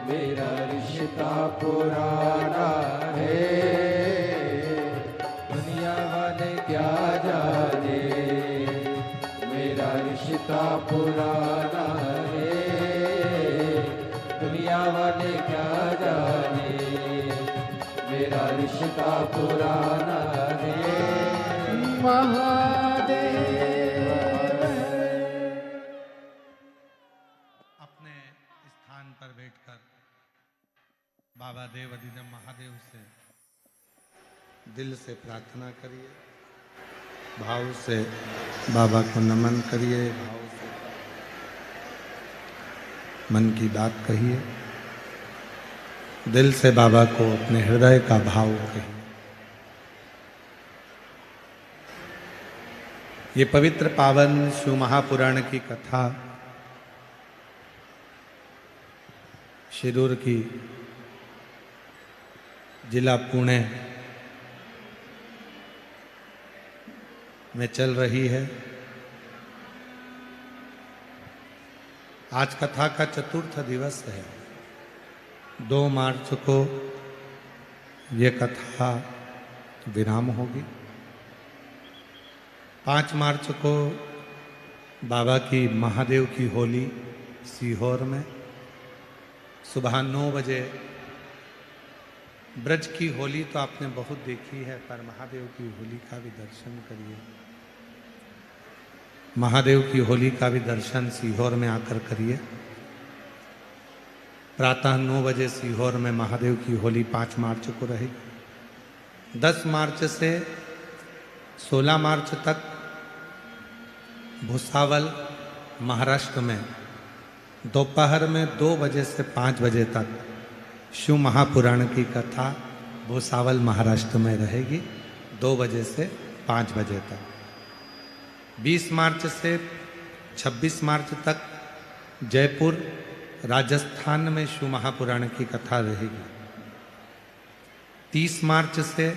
मेरा रिश्ता पुराना है। दुनिया वाले क्या जाने, मेरा रिश्ता पुराना है। दुनिया वाले क्या जाने, मेरा रिश्ता पुराना है। महादेव अपने स्थान पर बैठकर बाबा देव अधिदेव महादेव से दिल से प्रार्थना करिए, भाव से बाबा को नमन करिए, भाव से मन की बात कहिए, दिल से बाबा को अपने हृदय का भाव कहिए। ये पवित्र पावन शिव महापुराण की कथा शिरूर की जिला पुणे में चल रही है। आज कथा का चतुर्थ दिवस है। 2 मार्च को ये कथा विराम होगी। 5 मार्च को बाबा की महादेव की होली सीहोर में सुबह 9 बजे। ब्रज की होली तो आपने बहुत देखी है, पर महादेव की होली का भी दर्शन करिए। महादेव की होली का भी दर्शन सीहोर में आकर करिए। प्रातः 9 बजे सीहोर में महादेव की होली 5 मार्च को रहेगी। 10 मार्च से 16 मार्च तक भुसावल महाराष्ट्र में दोपहर में 2 बजे से 5 बजे तक शिव महापुराण की कथा भुसावल महाराष्ट्र में रहेगी, 2 बजे से 5 बजे तक। 20 मार्च से 26 मार्च तक जयपुर राजस्थान में शिव महापुराण की कथा रहेगी। 30 मार्च से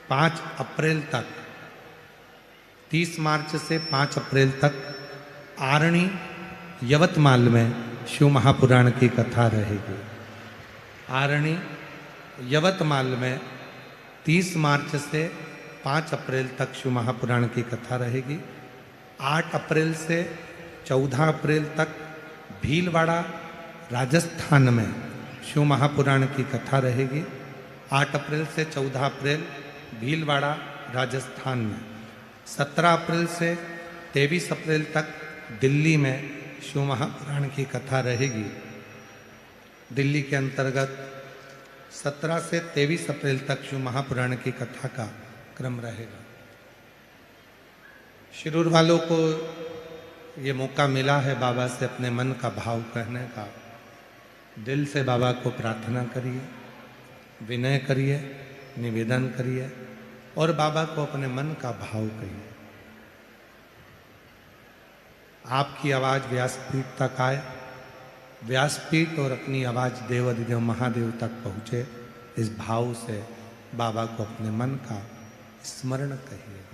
5 अप्रैल तक 30 मार्च से 5 अप्रैल तक आरणी यवतमाल में शिव महापुराण की कथा रहेगी। आरणी यवतमाल में 30 मार्च से 5 अप्रैल तक शिव महापुराण की कथा रहेगी। 8 अप्रैल से 14 अप्रैल तक भीलवाड़ा राजस्थान में शिव महापुराण की कथा रहेगी। 8 अप्रैल से 14 अप्रैल भीलवाड़ा राजस्थान में। 17 अप्रैल से 23 अप्रैल तक दिल्ली में शिव महापुराण की कथा रहेगी। दिल्ली के अंतर्गत 17 से 23 अप्रैल तक शिव महापुराण की कथा का क्रम रहेगा। शिरूर वालों को ये मौका मिला है बाबा से अपने मन का भाव कहने का। दिल से बाबा को प्रार्थना करिए, विनय करिए, निवेदन करिए और बाबा को अपने मन का भाव कहिए। आपकी आवाज़ व्यासपीठ तक आए, व्यासपीठ और अपनी आवाज़ देव अधिदेव महादेव तक पहुँचे, इस भाव से बाबा को अपने मन का स्मरण कहिएगा।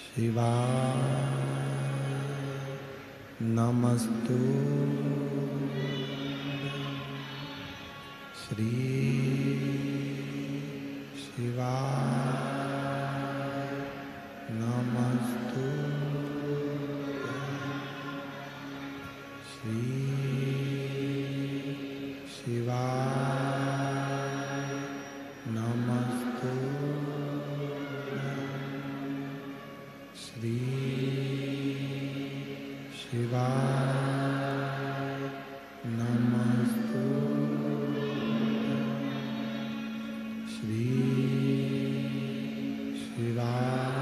शिवाय नमस्तु श्री शिवाय नमस्तु श्री शिवाय नमस्तु श्री शिवाय नमस्तु श्री शिवाय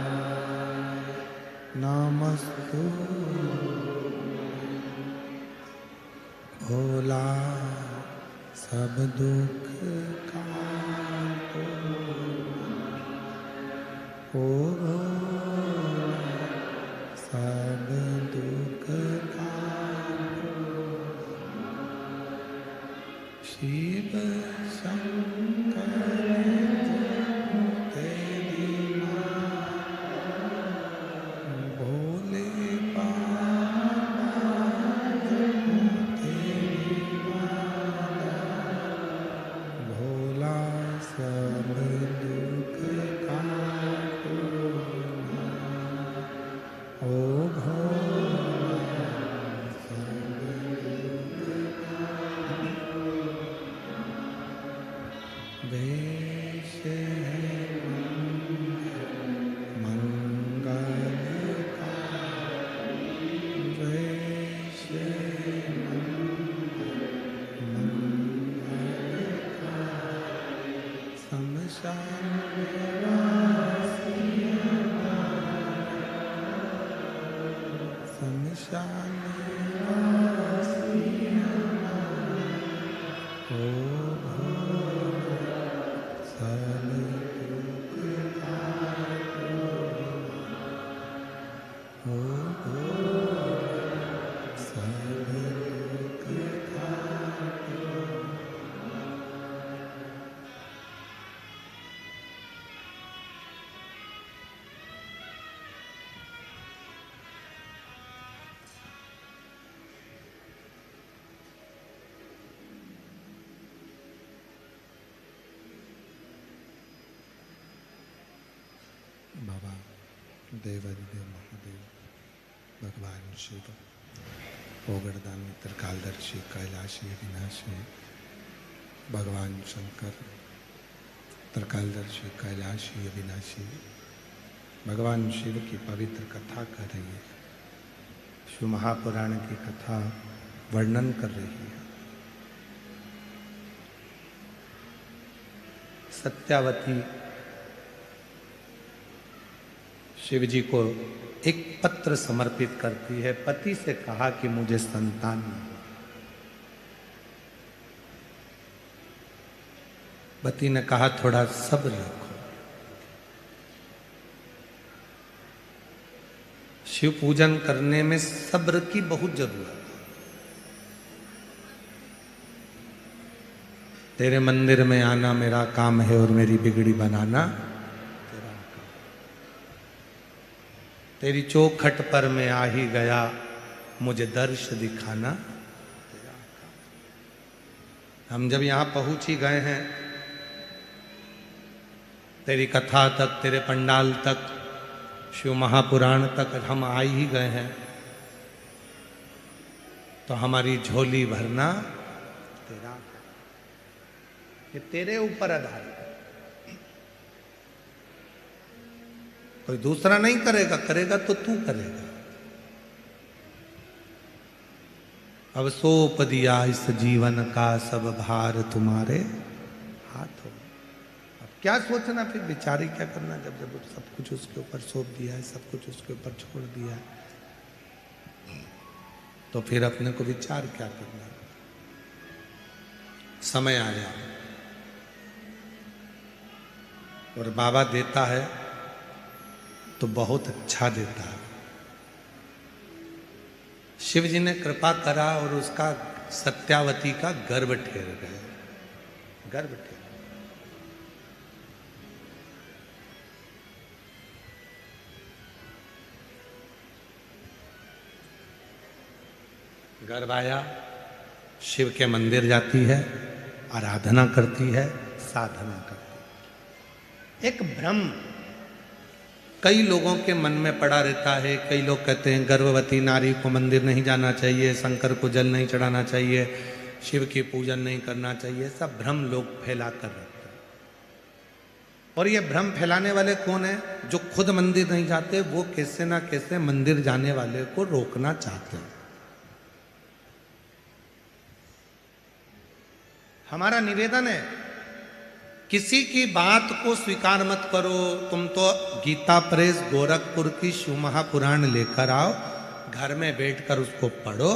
नमस्तु। भोला सब दुख का ओ सब दुख का शिव शंकर तेरी भोले बाबा तेरी भोला सब दुख का ओ वेश है शमशान शमशान ओ सब बाबा देवादिदेव महादेव भगवान शिव ओगड़दानी त्रिकालदर्शी कैलाशी अविनाशी भगवान शंकर त्रिकालदर्शी कैलाशी अविनाशी भगवान शिव की पवित्र कथा कर रही है। शिव महापुराण की कथा वर्णन कर रही है। सत्यावती शिव जी को एक पत्र समर्पित करती है। पति से कहा कि मुझे संतान नहीं। पति ने कहा थोड़ा सब्र रखो। शिव पूजन करने में सब्र की बहुत जरूरत है। तेरे मंदिर में आना मेरा काम है और मेरी बिगड़ी बनाना तेरा काम। तेरी चौखट पर मैं आ ही गया, मुझे दर्श दिखाना तेरा काम। हम जब यहां पहुंच ही गए हैं, तेरी कथा तक, तेरे पंडाल तक, शिव महापुराण तक हम आ ही गए हैं, तो हमारी झोली भरना तेरा, ये तेरे ऊपर आधारित है। कोई दूसरा नहीं करेगा, करेगा तो तू करेगा। अब सौंप दिया इस जीवन का सब भार तुम्हारे हाथों। अब क्या सोचना, फिर विचार क्या करना, जब जब सब कुछ उसके ऊपर सौंप दिया है, सब कुछ उसके ऊपर छोड़ दिया है, तो फिर अपने को विचार क्या करना। समय आया और बाबा देता है तो बहुत अच्छा देता है। शिव जी ने कृपा करा और उसका सत्यावती का गर्भ ठहर गया, गर्भ ठहर। गर्भ आया, शिव के मंदिर जाती है, आराधना करती है, साधना करती है। एक भ्रम कई लोगों के मन में पड़ा रहता है। कई लोग कहते हैं गर्भवती नारी को मंदिर नहीं जाना चाहिए, शंकर को जल नहीं चढ़ाना चाहिए, शिव की पूजन नहीं करना चाहिए। सब भ्रम लोग फैला कर रखते हैं। और ये भ्रम फैलाने वाले कौन है? जो खुद मंदिर नहीं जाते, वो कैसे ना कैसे मंदिर जाने वाले को रोकना चाहते हैं। हमारा निवेदन है, किसी की बात को स्वीकार मत करो। तुम तो गीता प्रेस गोरखपुर की शिव महापुराण लेकर आओ, घर में बैठकर उसको पढ़ो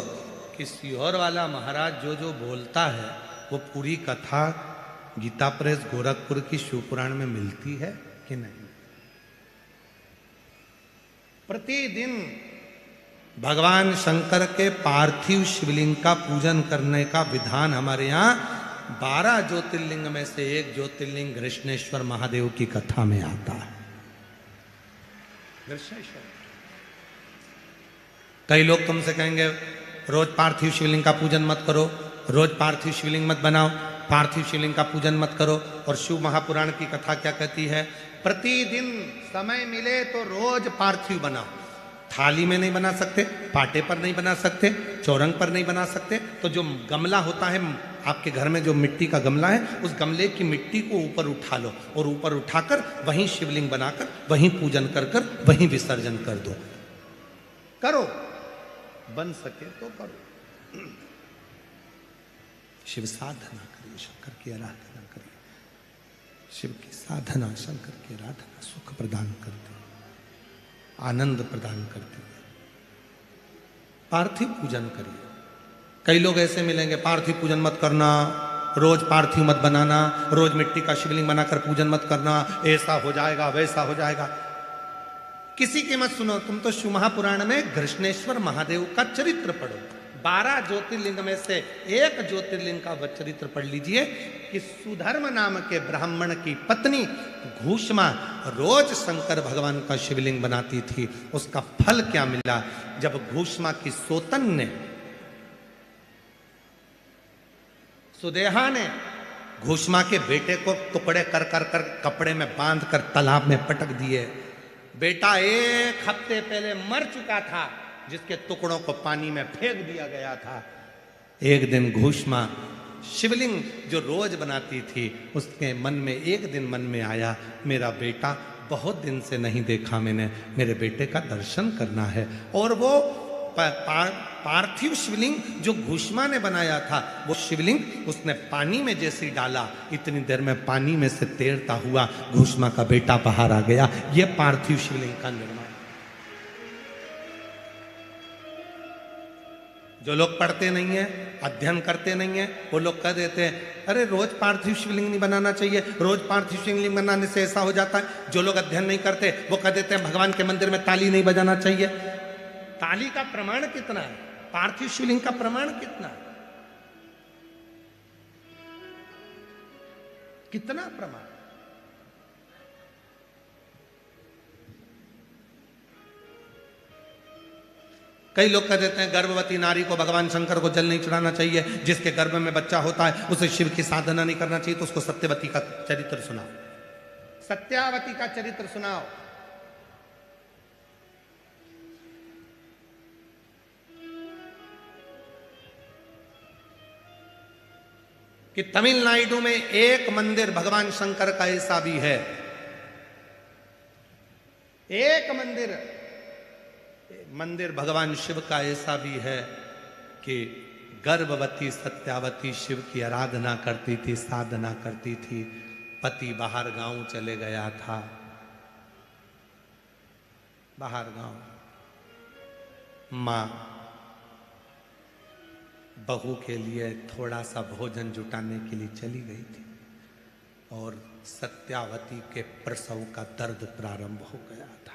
कि सीहोर वाला महाराज जो जो बोलता है वो पूरी कथा गीता प्रेस गोरखपुर की शिव पुराण में मिलती है कि नहीं। प्रतिदिन भगवान शंकर के पार्थिव शिवलिंग का पूजन करने का विधान हमारे यहाँ 12 ज्योतिर्लिंग में से एक ज्योतिर्लिंग कृष्णेश्वर महादेव की कथा में आता है। कृष्णेश्वर। कई लोग तुमसे कहेंगे रोज पार्थिव शिवलिंग का पूजन मत करो, रोज पार्थिव शिवलिंग मत बनाओ, पार्थिव शिवलिंग का पूजन मत करो। और शिव महापुराण की कथा क्या कहती है? प्रतिदिन समय मिले तो रोज पार्थिव बनाओ। थाली में नहीं बना सकते, पाटे पर नहीं बना सकते, चौरंग पर नहीं बना सकते, तो जो गमला होता है आपके घर में, जो मिट्टी का गमला है, उस गमले की मिट्टी को ऊपर उठा लो और ऊपर उठाकर वहीं शिवलिंग बनाकर वहीं पूजन कर कर वहीं विसर्जन कर दो। करो, बन सके तो करो। शिव साधना करिए, शंकर की आराधना करिए। शिव की साधना, शंकर की आराधना सुख प्रदान करती है, आनंद प्रदान करती है। पार्थिव पूजन करिए। कई लोग ऐसे मिलेंगे, पार्थिव पूजन मत करना, रोज पार्थिव मत बनाना, रोज मिट्टी का शिवलिंग बनाकर पूजन मत करना, ऐसा हो जाएगा वैसा हो जाएगा। किसी की मत सुनो। तुम तो शिव महापुराण में घृष्णेश्वर महादेव का चरित्र पढ़ो। 12 ज्योतिर्लिंग में से एक ज्योतिर्लिंग का वह चरित्र पढ़ लीजिए कि सुधर्म नाम के ब्राह्मण की पत्नी घूष्मा रोज शंकर भगवान का शिवलिंग बनाती थी। उसका फल क्या मिला? जब घूष्मा की सोतन ने, सुदेहा ने घूष्मा के बेटे को टुकड़े कर कर कर कपड़े में बांध कर तालाब में पटक दिए। बेटा 1 हफ्ते पहले मर चुका था, जिसके टुकड़ों को पानी में फेंक दिया गया था। एक दिन घूष्मा शिवलिंग जो रोज बनाती थी, उसके मन में एक दिन मन में आया, मेरा बेटा बहुत दिन से नहीं देखा मैंने, मेरे बेटे का दर्शन करना है। और वो पार्थिव शिवलिंग जो घूष्मा ने बनाया था, वो शिवलिंग उसने पानी में जैसे डाला, इतनी देर में पानी में से तैरता हुआ घूष्मा का बेटा बाहर आ गया। ये पार्थिव शिवलिंग का निर्माण। जो लोग पढ़ते नहीं है, अध्ययन करते नहीं है, वो लोग कह देते हैं अरे रोज पार्थिव शिवलिंग नहीं बनाना चाहिए, रोज पार्थिव शिवलिंग बनाने से ऐसा हो जाता है। जो लोग अध्ययन नहीं करते वो कह देते हैं भगवान के मंदिर में ताली नहीं बजाना चाहिए। ताली का प्रमाण कितना है? पार्थिव शिवलिंग का प्रमाण कितना है? कितना प्रमाण? कई लोग कह देते हैं गर्भवती नारी को भगवान शंकर को जल नहीं चढ़ाना चाहिए, जिसके गर्भ में बच्चा होता है उसे शिव की साधना नहीं करना चाहिए। तो उसको सत्यवती का चरित्र सुनाओ, सत्यावती का चरित्र सुनाओ। कि तमिलनाडु में एक मंदिर भगवान शंकर का ऐसा भी है, एक मंदिर भगवान शिव का ऐसा भी है कि गर्भवती सत्यावती शिव की आराधना करती थी, साधना करती थी। पति बाहर गांव चले गया था, बाहर गांव। मां बहू के लिए थोड़ा सा भोजन जुटाने के लिए चली गई थी और सत्यावती के प्रसव का दर्द प्रारंभ हो गया था।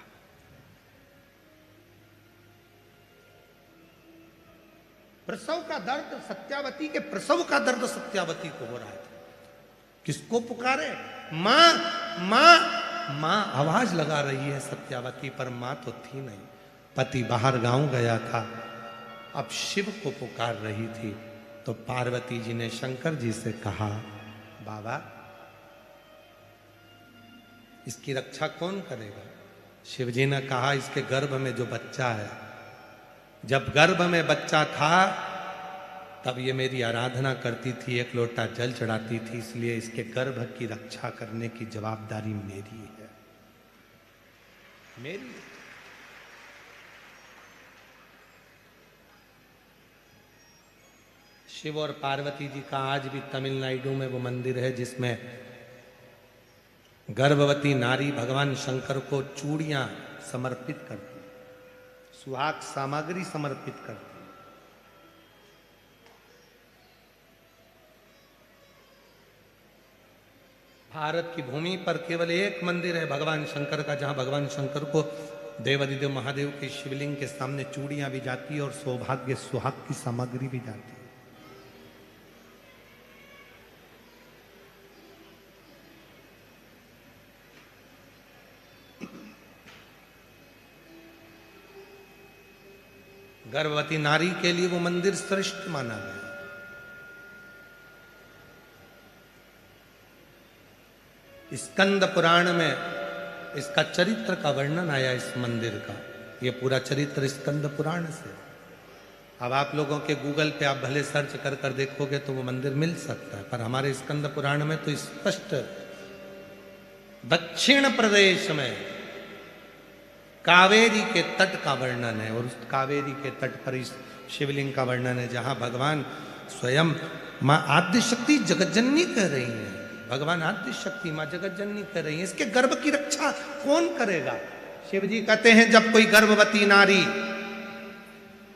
प्रसव का दर्द, सत्यावती के प्रसव का दर्द सत्यावती को हो रहा था। किसको पुकारे? मां मां मां आवाज लगा रही है सत्यावती, पर मां तो थी नहीं। पति बाहर गांव गया था, अब शिव को पुकार रही थी। तो पार्वती जी ने शंकर जी से कहा, बाबा इसकी रक्षा कौन करेगा? शिव जी ने कहा, इसके गर्भ में जो बच्चा है, जब गर्भ में बच्चा था तब ये मेरी आराधना करती थी, 1 लोटा जल चढ़ाती थी, इसलिए इसके गर्भ की रक्षा करने की जवाबदारी मेरी है, मेरी। शिव और पार्वती जी का आज भी तमिलनाडु में वो मंदिर है जिसमें गर्भवती नारी भगवान शंकर को चूड़ियां समर्पित करती, सुहाग सामग्री समर्पित करती। भारत की भूमि पर केवल एक मंदिर है भगवान शंकर का, जहां भगवान शंकर को देवादिदेव महादेव के शिवलिंग के सामने चूड़ियां भी जाती है और सौभाग्य सुहाग की सामग्री भी जाती है। गर्भवती नारी के लिए वो मंदिर श्रेष्ठ माना गया। स्कंद पुराण में इसका चरित्र का वर्णन आया, इस मंदिर का। ये पूरा चरित्र स्कंद पुराण से। अब आप लोगों के गूगल पे आप भले सर्च कर कर देखोगे तो वो मंदिर मिल सकता है, पर हमारे स्कंद पुराण में तो स्पष्ट दक्षिण प्रदेश में कावेरी के तट का वर्णन है, और उस कावेरी के तट पर इस शिवलिंग का वर्णन है, जहां भगवान स्वयं मां आद्यशक्ति जगज्जननी कह रही हैं भगवान आदि शक्ति माँ जगत जननी कर रही है, इसके गर्भ की रक्षा कौन करेगा? शिव जी कहते हैं जब कोई गर्भवती नारी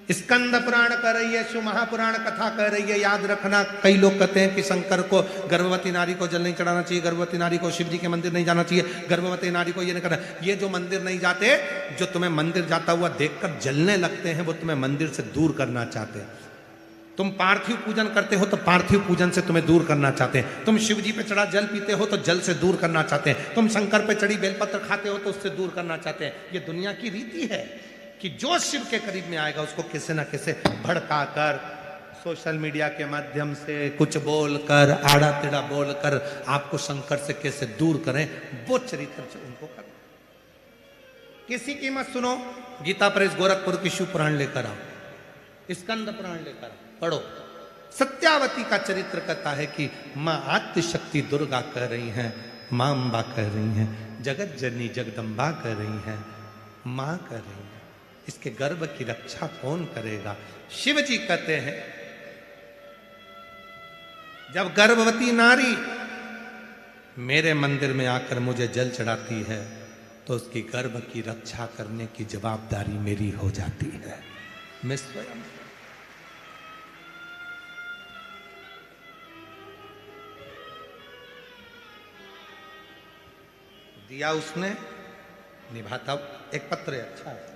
स्कंद पुराण कर रही है, शिव महापुराण कथा कर रही है, याद रखना कई लोग कहते हैं कि शंकर को गर्भवती नारी को जल नहीं चढ़ाना चाहिए, गर्भवती नारी को शिव जी के मंदिर नहीं जाना चाहिए, गर्भवती नारी को ये नहीं करना। ये जो मंदिर नहीं जाते, जो तुम्हें मंदिर जाता हुआ देखकर जलने लगते हैं, वो तुम्हें मंदिर से दूर करना चाहते हैं। तुम पार्थिव पूजन करते हो तो पार्थिव पूजन से तुम्हें दूर करना चाहते हैं। तुम शिव जी पे चढ़ा जल पीते हो तो जल से दूर करना चाहते हैं। तुम शंकर पे चढ़ी बेलपत्र खाते हो तो उससे दूर करना चाहते हैं। ये दुनिया की रीति है कि जो शिव के करीब में आएगा उसको किसी न किसी भड़का कर, सोशल मीडिया के माध्यम से कुछ बोलकर, आड़ा टेढ़ा बोलकर आपको शंकर से कैसे दूर करें, वो चरित्र से उनको कर। किसी की मत सुनो, गीता प्रेस गोरखपुर की शिव पुराण लेकर आओ, स्कंद पुराण लेकर आओ, पढ़ो। सत्यावती का चरित्र कहता है कि माँ आद्य शक्ति दुर्गा कह रही हैं, माँ अम्बा कह रही हैं, जगत जननी जगदम्बा कह रही हैं, माँ कह रही हैं, इसके गर्भ की रक्षा कौन करेगा? शिव जी कहते हैं जब गर्भवती नारी मेरे मंदिर में आकर मुझे जल चढ़ाती है तो उसकी गर्भ की रक्षा करने की जवाबदारी मेरी हो जाती है। मैं स्वयं दिया उसने निभाता। एक पत्र है, अच्छा है।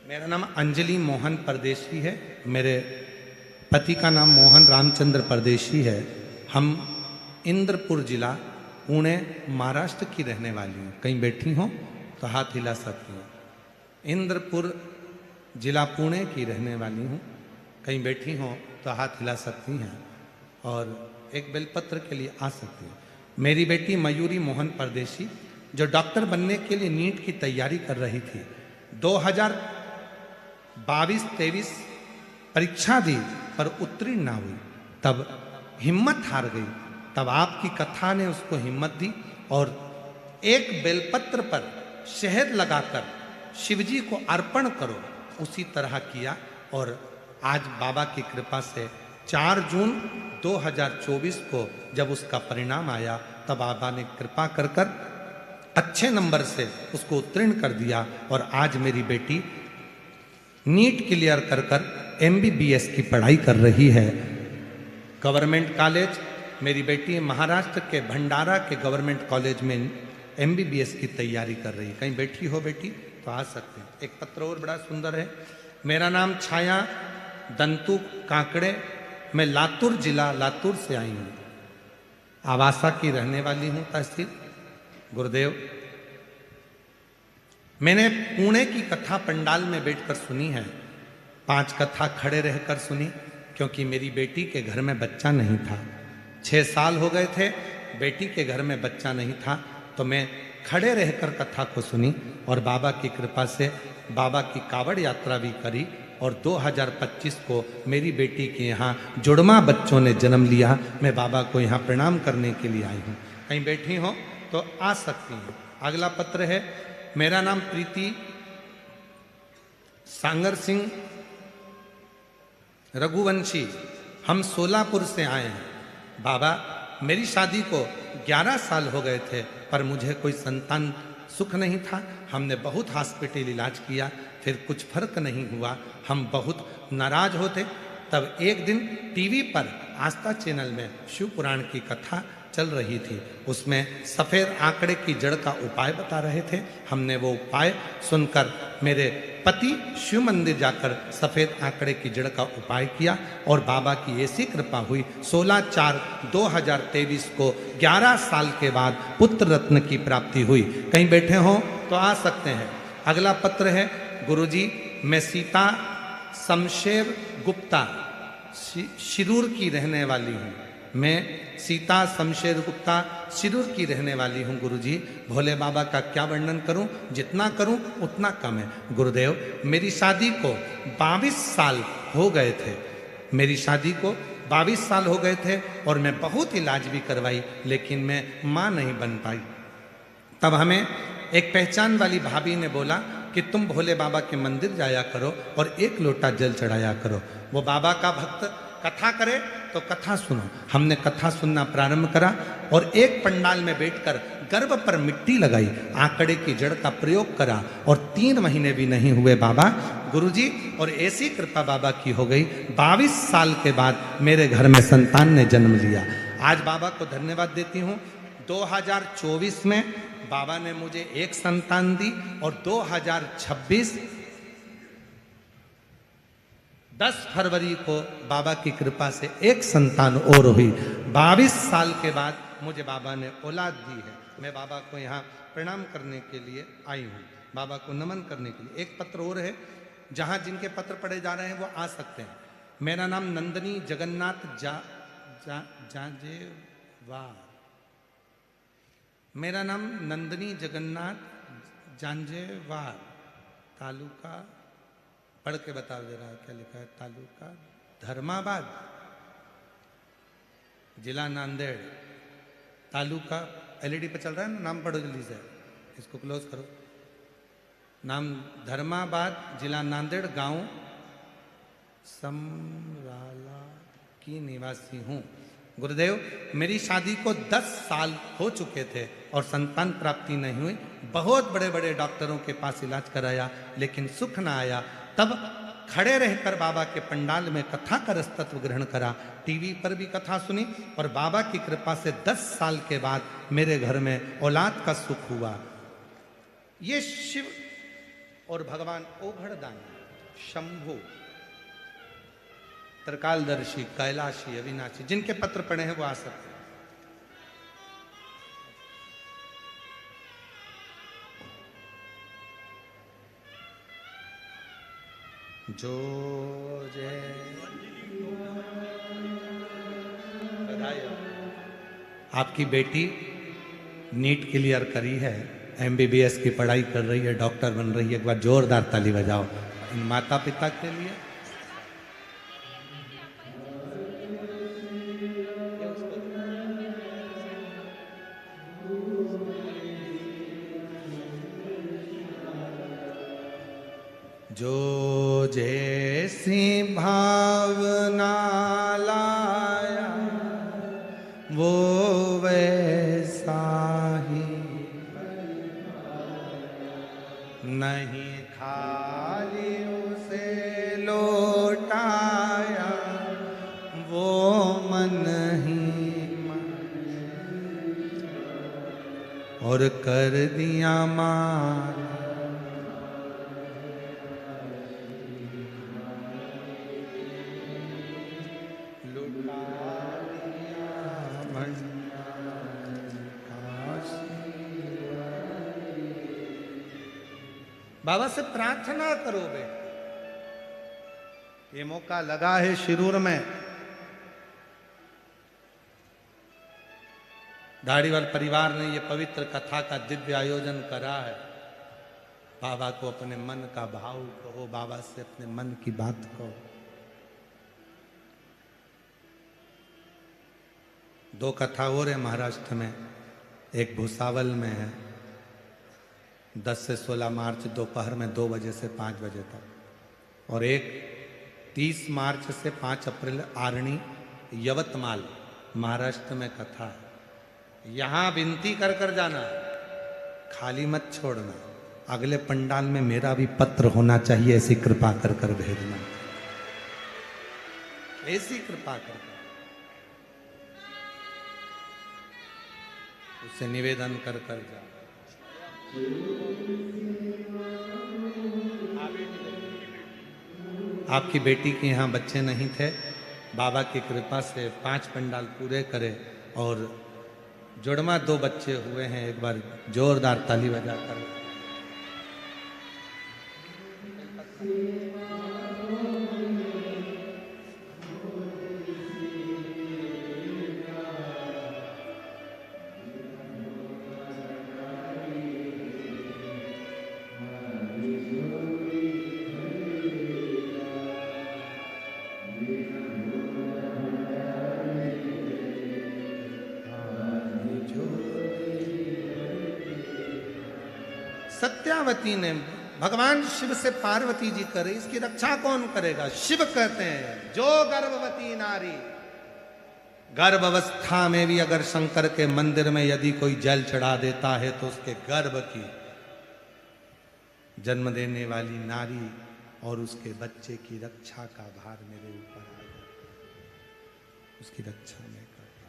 मेरा नाम अंजलि मोहन परदेशी है, मेरे पति का नाम मोहन रामचंद्र परदेशी है। हम इंद्रपुर जिला पुणे महाराष्ट्र की रहने वाली हूँ। कहीं बैठी हो तो हाथ हिला सकती हूँ। इंद्रपुर जिला पुणे की रहने वाली हूँ। कहीं बैठी हो तो हाथ हिला सकती हैं और एक बेलपत्र के लिए आ सकती हैं। मेरी बेटी मयूरी मोहन परदेशी जो डॉक्टर बनने के लिए नीट की तैयारी कर रही थी, 2022-23 परीक्षा दी पर उत्तीर्ण ना हुई, तब हिम्मत हार गई। तब आपकी कथा ने उसको हिम्मत दी और एक बेलपत्र पर शहद लगाकर शिवजी को अर्पण करो, उसी तरह किया। और आज बाबा की कृपा से 4 जून 2024 को जब उसका परिणाम आया तब बाबा ने कृपा कर कर अच्छे नंबर से उसको उत्तीर्ण कर दिया और आज मेरी बेटी नीट क्लियर कर कर MBBS की पढ़ाई कर रही है। गवर्नमेंट कॉलेज मेरी बेटी महाराष्ट्र के भंडारा के गवर्नमेंट कॉलेज में MBBS की तैयारी कर रही है। कहीं बैठी हो बेटी तो आ सकते हैं। एक पत्र और बड़ा सुंदर है। मेरा नाम छाया दंतु काकड़े, मैं लातूर जिला लातूर से आई हूँ। आवासा की रहने वाली हूँ, तहसील गुरुदेव। मैंने पुणे की कथा पंडाल में बैठकर सुनी है। 5 कथा खड़े रहकर सुनी क्योंकि मेरी बेटी के घर में बच्चा नहीं था। 6 साल हो गए थे, बेटी के घर में बच्चा नहीं था, तो मैं खड़े रहकर कथा को सुनी और बाबा की कृपा से बाबा की कावड़ यात्रा भी करी। और 2025 को मेरी बेटी के यहाँ जुड़वा बच्चों ने जन्म लिया। मैं बाबा को यहाँ प्रणाम करने के लिए आई हूँ। कहीं बैठी हो तो आ सकती हैं। अगला पत्र है। मेरा नाम प्रीति सांगर सिंह रघुवंशी, हम सोलापुर से आए हैं। बाबा, मेरी शादी को 11 साल हो गए थे पर मुझे कोई संतान सुख नहीं था। हमने बहुत हॉस्पिटल इलाज किया, फिर कुछ फर्क नहीं हुआ। हम बहुत नाराज होते। तब एक दिन टीवी पर आस्था चैनल में शिव पुराण की कथा चल रही थी। उसमें सफ़ेद आंकड़े की जड़ का उपाय बता रहे थे। हमने वो उपाय सुनकर मेरे पति शिव मंदिर जाकर सफ़ेद आंकड़े की जड़ का उपाय किया और बाबा की ऐसी कृपा हुई 16/4/2023 को 11 साल के बाद पुत्र रत्न की प्राप्ति हुई। कहीं बैठे हो तो आ सकते हैं। अगला पत्र है। गुरुजी, मैं सीता शमशेर गुप्ता शिरूर की रहने वाली हूँ। मैं सीता शमशेर गुप्ता शिरूर की रहने वाली हूँ। गुरुजी, भोले बाबा का क्या वर्णन करूँ, जितना करूँ उतना कम है। गुरुदेव, मेरी शादी को 22 साल हो गए थे। मेरी शादी को 22 साल हो गए थे और मैं बहुत इलाज भी करवाई, लेकिन मैं माँ नहीं बन पाई। तब हमें एक पहचान वाली भाभी ने बोला कि तुम भोले बाबा के मंदिर जाया करो और 1 लोटा जल चढ़ाया करो। वो बाबा का भक्त कथा करे तो कथा सुनो। हमने कथा सुनना प्रारंभ करा और एक पंडाल में बैठकर गर्भ पर मिट्टी लगाई, आंकड़े की जड़ का प्रयोग करा और 3 महीने भी नहीं हुए बाबा गुरुजी, और ऐसी कृपा बाबा की हो गई। 22 साल के बाद मेरे घर में संतान ने जन्म लिया। आज बाबा को धन्यवाद देती हूँ। 2024 में बाबा ने मुझे 1 संतान दी और 2026 10 फरवरी को बाबा की कृपा से 1 संतान और हुई। 22 साल के बाद मुझे बाबा ने औलाद दी है। मैं बाबा को यहाँ प्रणाम करने के लिए आई हूँ, बाबा को नमन करने के लिए। एक पत्र और है, जहाँ जिनके पत्र पढ़े जा रहे हैं वो आ सकते हैं। मेरा नाम नंदनी जगन्नाथ जांजेवार। मेरा नाम नंदनी जगन्नाथ जांजेवार, तालुका पढ़ के बता दे रहा है क्या लिखा है, तालुका धर्माबाद, जिला नांदेड़, तालुका एलईडी पे चल रहा है ना, नाम पढ़ो जल्दी से, इसको क्लोज करो। नाम धर्माबाद, जिला नांदेड़, गांव समराला की निवासी हूँ। गुरुदेव, मेरी शादी को 10 साल हो चुके थे और संतान प्राप्ति नहीं हुई। बहुत बड़े बड़े डॉक्टरों के पास इलाज कराया लेकिन सुख ना आया। तब खड़े रहकर बाबा के पंडाल में कथा का रसतत्व ग्रहण करा, टीवी पर भी कथा सुनी और बाबा की कृपा से 10 साल के बाद मेरे घर में औलाद का सुख हुआ। ये शिव और भगवान ओघड़दानी, शंभु, त्रिकालदर्शी, कैलाशी, अविनाशी, जिनके पत्र पढ़े हैं वो आ सकते हैं। जो जय बधाई हो। आपकी बेटी नीट क्लियर करी है, MBBS की पढ़ाई कर रही है, डॉक्टर बन रही है। एक बार जोरदार ताली बजाओ इन माता पिता के लिए। जो जैसी भावना लाया वो वैसा ही, नहीं खाली उसे लौटाया वो मन ही मन, और कर दिया मान बाबा से प्रार्थना करो बे। ये मौका लगा है शिरूर में, धाड़ीवाल परिवार ने ये पवित्र कथा का दिव्य आयोजन करा है। बाबा को अपने मन का भाव कहो, बाबा से अपने मन की बात कहो। 2 कथा और है महाराष्ट्र में, एक भुसावल में है 10 से 16 मार्च दोपहर में 2 बजे से 5 बजे तक, और एक 30 मार्च से 5 अप्रैल आरणी यवतमाल महाराष्ट्र में कथा है। यहाँ विनती कर कर जाना, खाली मत छोड़ना। अगले पंडाल में मेरा भी पत्र होना चाहिए, ऐसी कृपा कर कर भेजना, ऐसी कृपा कर उससे निवेदन कर कर जा। आपकी बेटी के यहाँ बच्चे नहीं थे, बाबा की कृपा से 5 पंडाल पूरे करे और जुड़वा 2 बच्चे हुए हैं। एक बार जोरदार ताली बजाकर। सत्यावती ने भगवान शिव से पार्वती जी करे, इसकी रक्षा कौन करेगा? शिव कहते हैं जो गर्भवती नारी, गर्भावस्था में भी अगर शंकर के मंदिर में यदि कोई जल चढ़ा देता है तो उसके गर्भ की जन्म देने वाली नारी और उसके बच्चे की रक्षा का भार मेरे ऊपर आ गया, उसकी रक्षा मैं करता,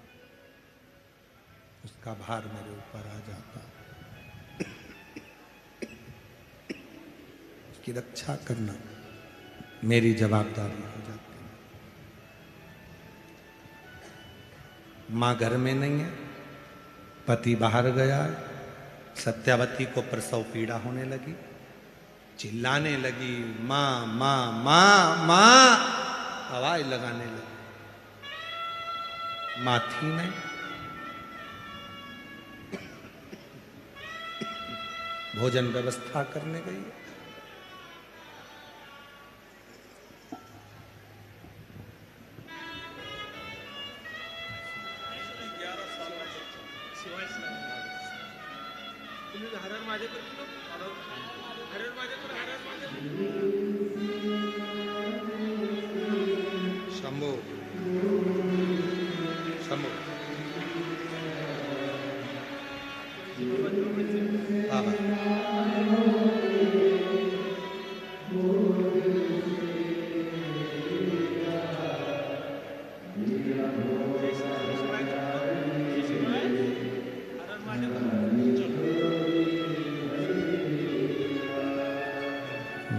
उसका भार मेरे ऊपर आ जाता, उसकी रक्षा करना मेरी जवाबदारी हो जाती। मां घर में नहीं है, पति बाहर गया, सत्यावती को प्रसव पीड़ा होने लगी, चिल्लाने लगी, मां मां मां मां, आवाज लगाने लगी। मां थी नहीं, भोजन व्यवस्था करने गई। शंभो शंभो बाबा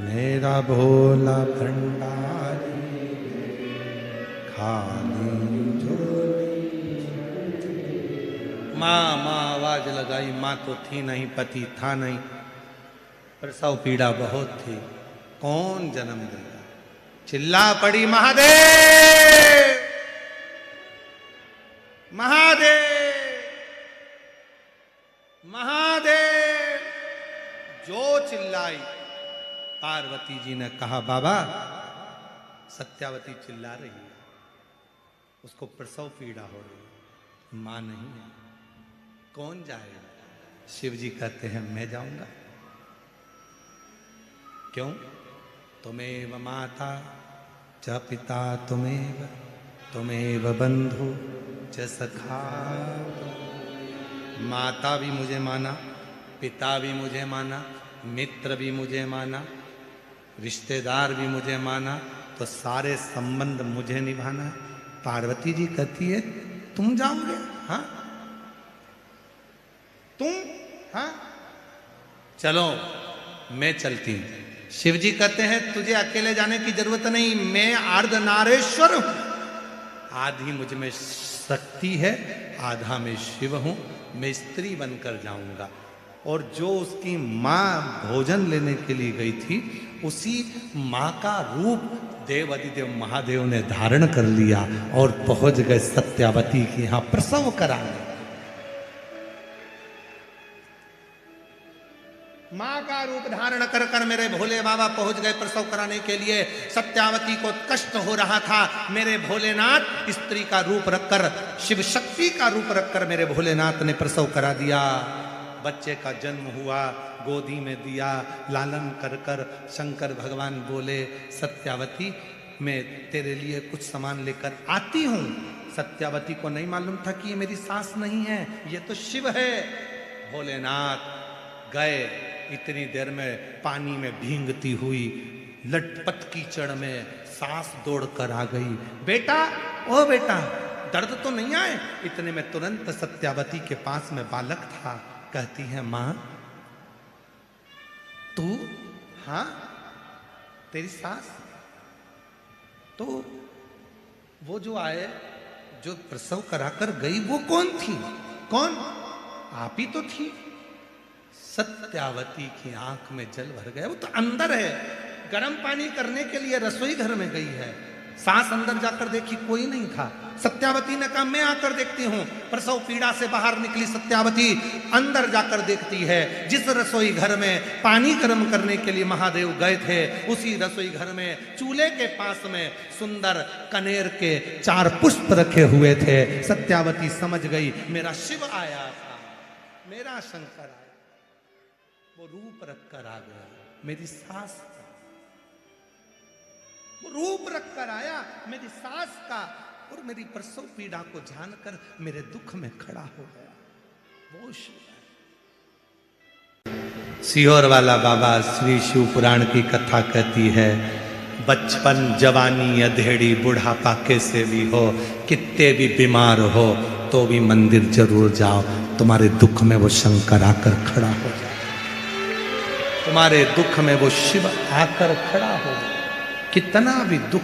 मेरा भोला भंडारी खाली झोली। माँ माँ आवाज लगाई, माँ तो थी नहीं, पति था नहीं, प्रसव पीड़ा बहुत थी, कौन जन्म देगा? चिल्ला पड़ी, महादेव महादेव महादेव। जो चिल्लाई, पार्वती जी ने कहा बाबा सत्यावती चिल्ला रही है, उसको प्रसव पीड़ा हो रही है, मां नहीं है, कौन जाएगा? शिव जी कहते हैं मैं जाऊंगा। क्यों? तुमेव माता च पिता तुमेव बंधु च सखा। माता भी मुझे माना, पिता भी मुझे माना, मित्र भी मुझे माना, रिश्तेदार भी मुझे माना, तो सारे संबंध मुझे निभाना है। पार्वती जी कहती है तुम जाओगे? हाँ तुम? हाँ चलो मैं चलती हूं। शिव जी कहते हैं तुझे अकेले जाने की जरूरत नहीं, मैं अर्धनारेश्वर हूं, आधी मुझ में शक्ति है, आधा में शिव हूं, मैं स्त्री बनकर जाऊंगा। और जो उसकी मां भोजन लेने के लिए गई थी, उसी मां का रूप देवादिदेव महादेव ने धारण कर लिया और पहुंच गए सत्यावती के यहां प्रसव कराने। मां का रूप धारण कर कर मेरे भोले बाबा पहुंच गए प्रसव कराने के लिए। सत्यावती को कष्ट हो रहा था, मेरे भोलेनाथ स्त्री का रूप रखकर, शिव शक्ति का रूप रखकर मेरे भोलेनाथ ने प्रसव करा दिया। बच्चे का जन्म हुआ, गोदी में दिया, लालन कर कर शंकर भगवान बोले सत्यावती मैं तेरे लिए कुछ सामान लेकर आती हूं। सत्यावती को नहीं मालूम था कि ये मेरी सास नहीं है, ये तो शिव है। भोलेनाथ गए, इतनी देर में पानी में भींगती हुई लटपट कीचड़ में सास दौड़कर आ गई। बेटा ओ बेटा दर्द तो नहीं आए? इतने में तुरंत सत्यावती के पास में बालक था। कहती है मां तू? हाँ तेरी सास? तो वो जो आए, जो प्रसव कराकर गई, वो कौन थी? कौन? आप ही तो थी। सत्यावती की आंख में जल भर गया। वो तो अंदर है, गर्म पानी करने के लिए रसोई घर में गई है। सास अंदर जाकर देखी, कोई नहीं था। सत्यावती ने कहा मैं आकर देखती हूं। प्रसव पीड़ा से बाहर निकली सत्यावती, अंदर जाकर देखती है जिस रसोई घर में पानी गर्म करने के लिए महादेव गए थे, उसी रसोई घर में चूल्हे के पास में सुंदर कनेर के 4 पुष्प रखे हुए थे। सत्यावती समझ गई मेरा शिव आया था, मेरा शंकर आया। वो रूप रखकर आ गया, मेरी सास का। वो रूप रखकर आया मेरी सास का, और मेरी प्रसव पीड़ा को जानकर मेरे दुख में खड़ा हो गया। वो शिव सीहोर वाला बाबा श्री शिव पुराण की कथा कहती है, बचपन जवानी अधेड़ी बुढ़ापा कैसे भी हो, कितने भी बीमार हो तो भी मंदिर जरूर जाओ, तुम्हारे दुख में वो शंकर आकर खड़ा हो जाए, तुम्हारे दुख में वो शिव आकर खड़ा हो। कितना भी दुख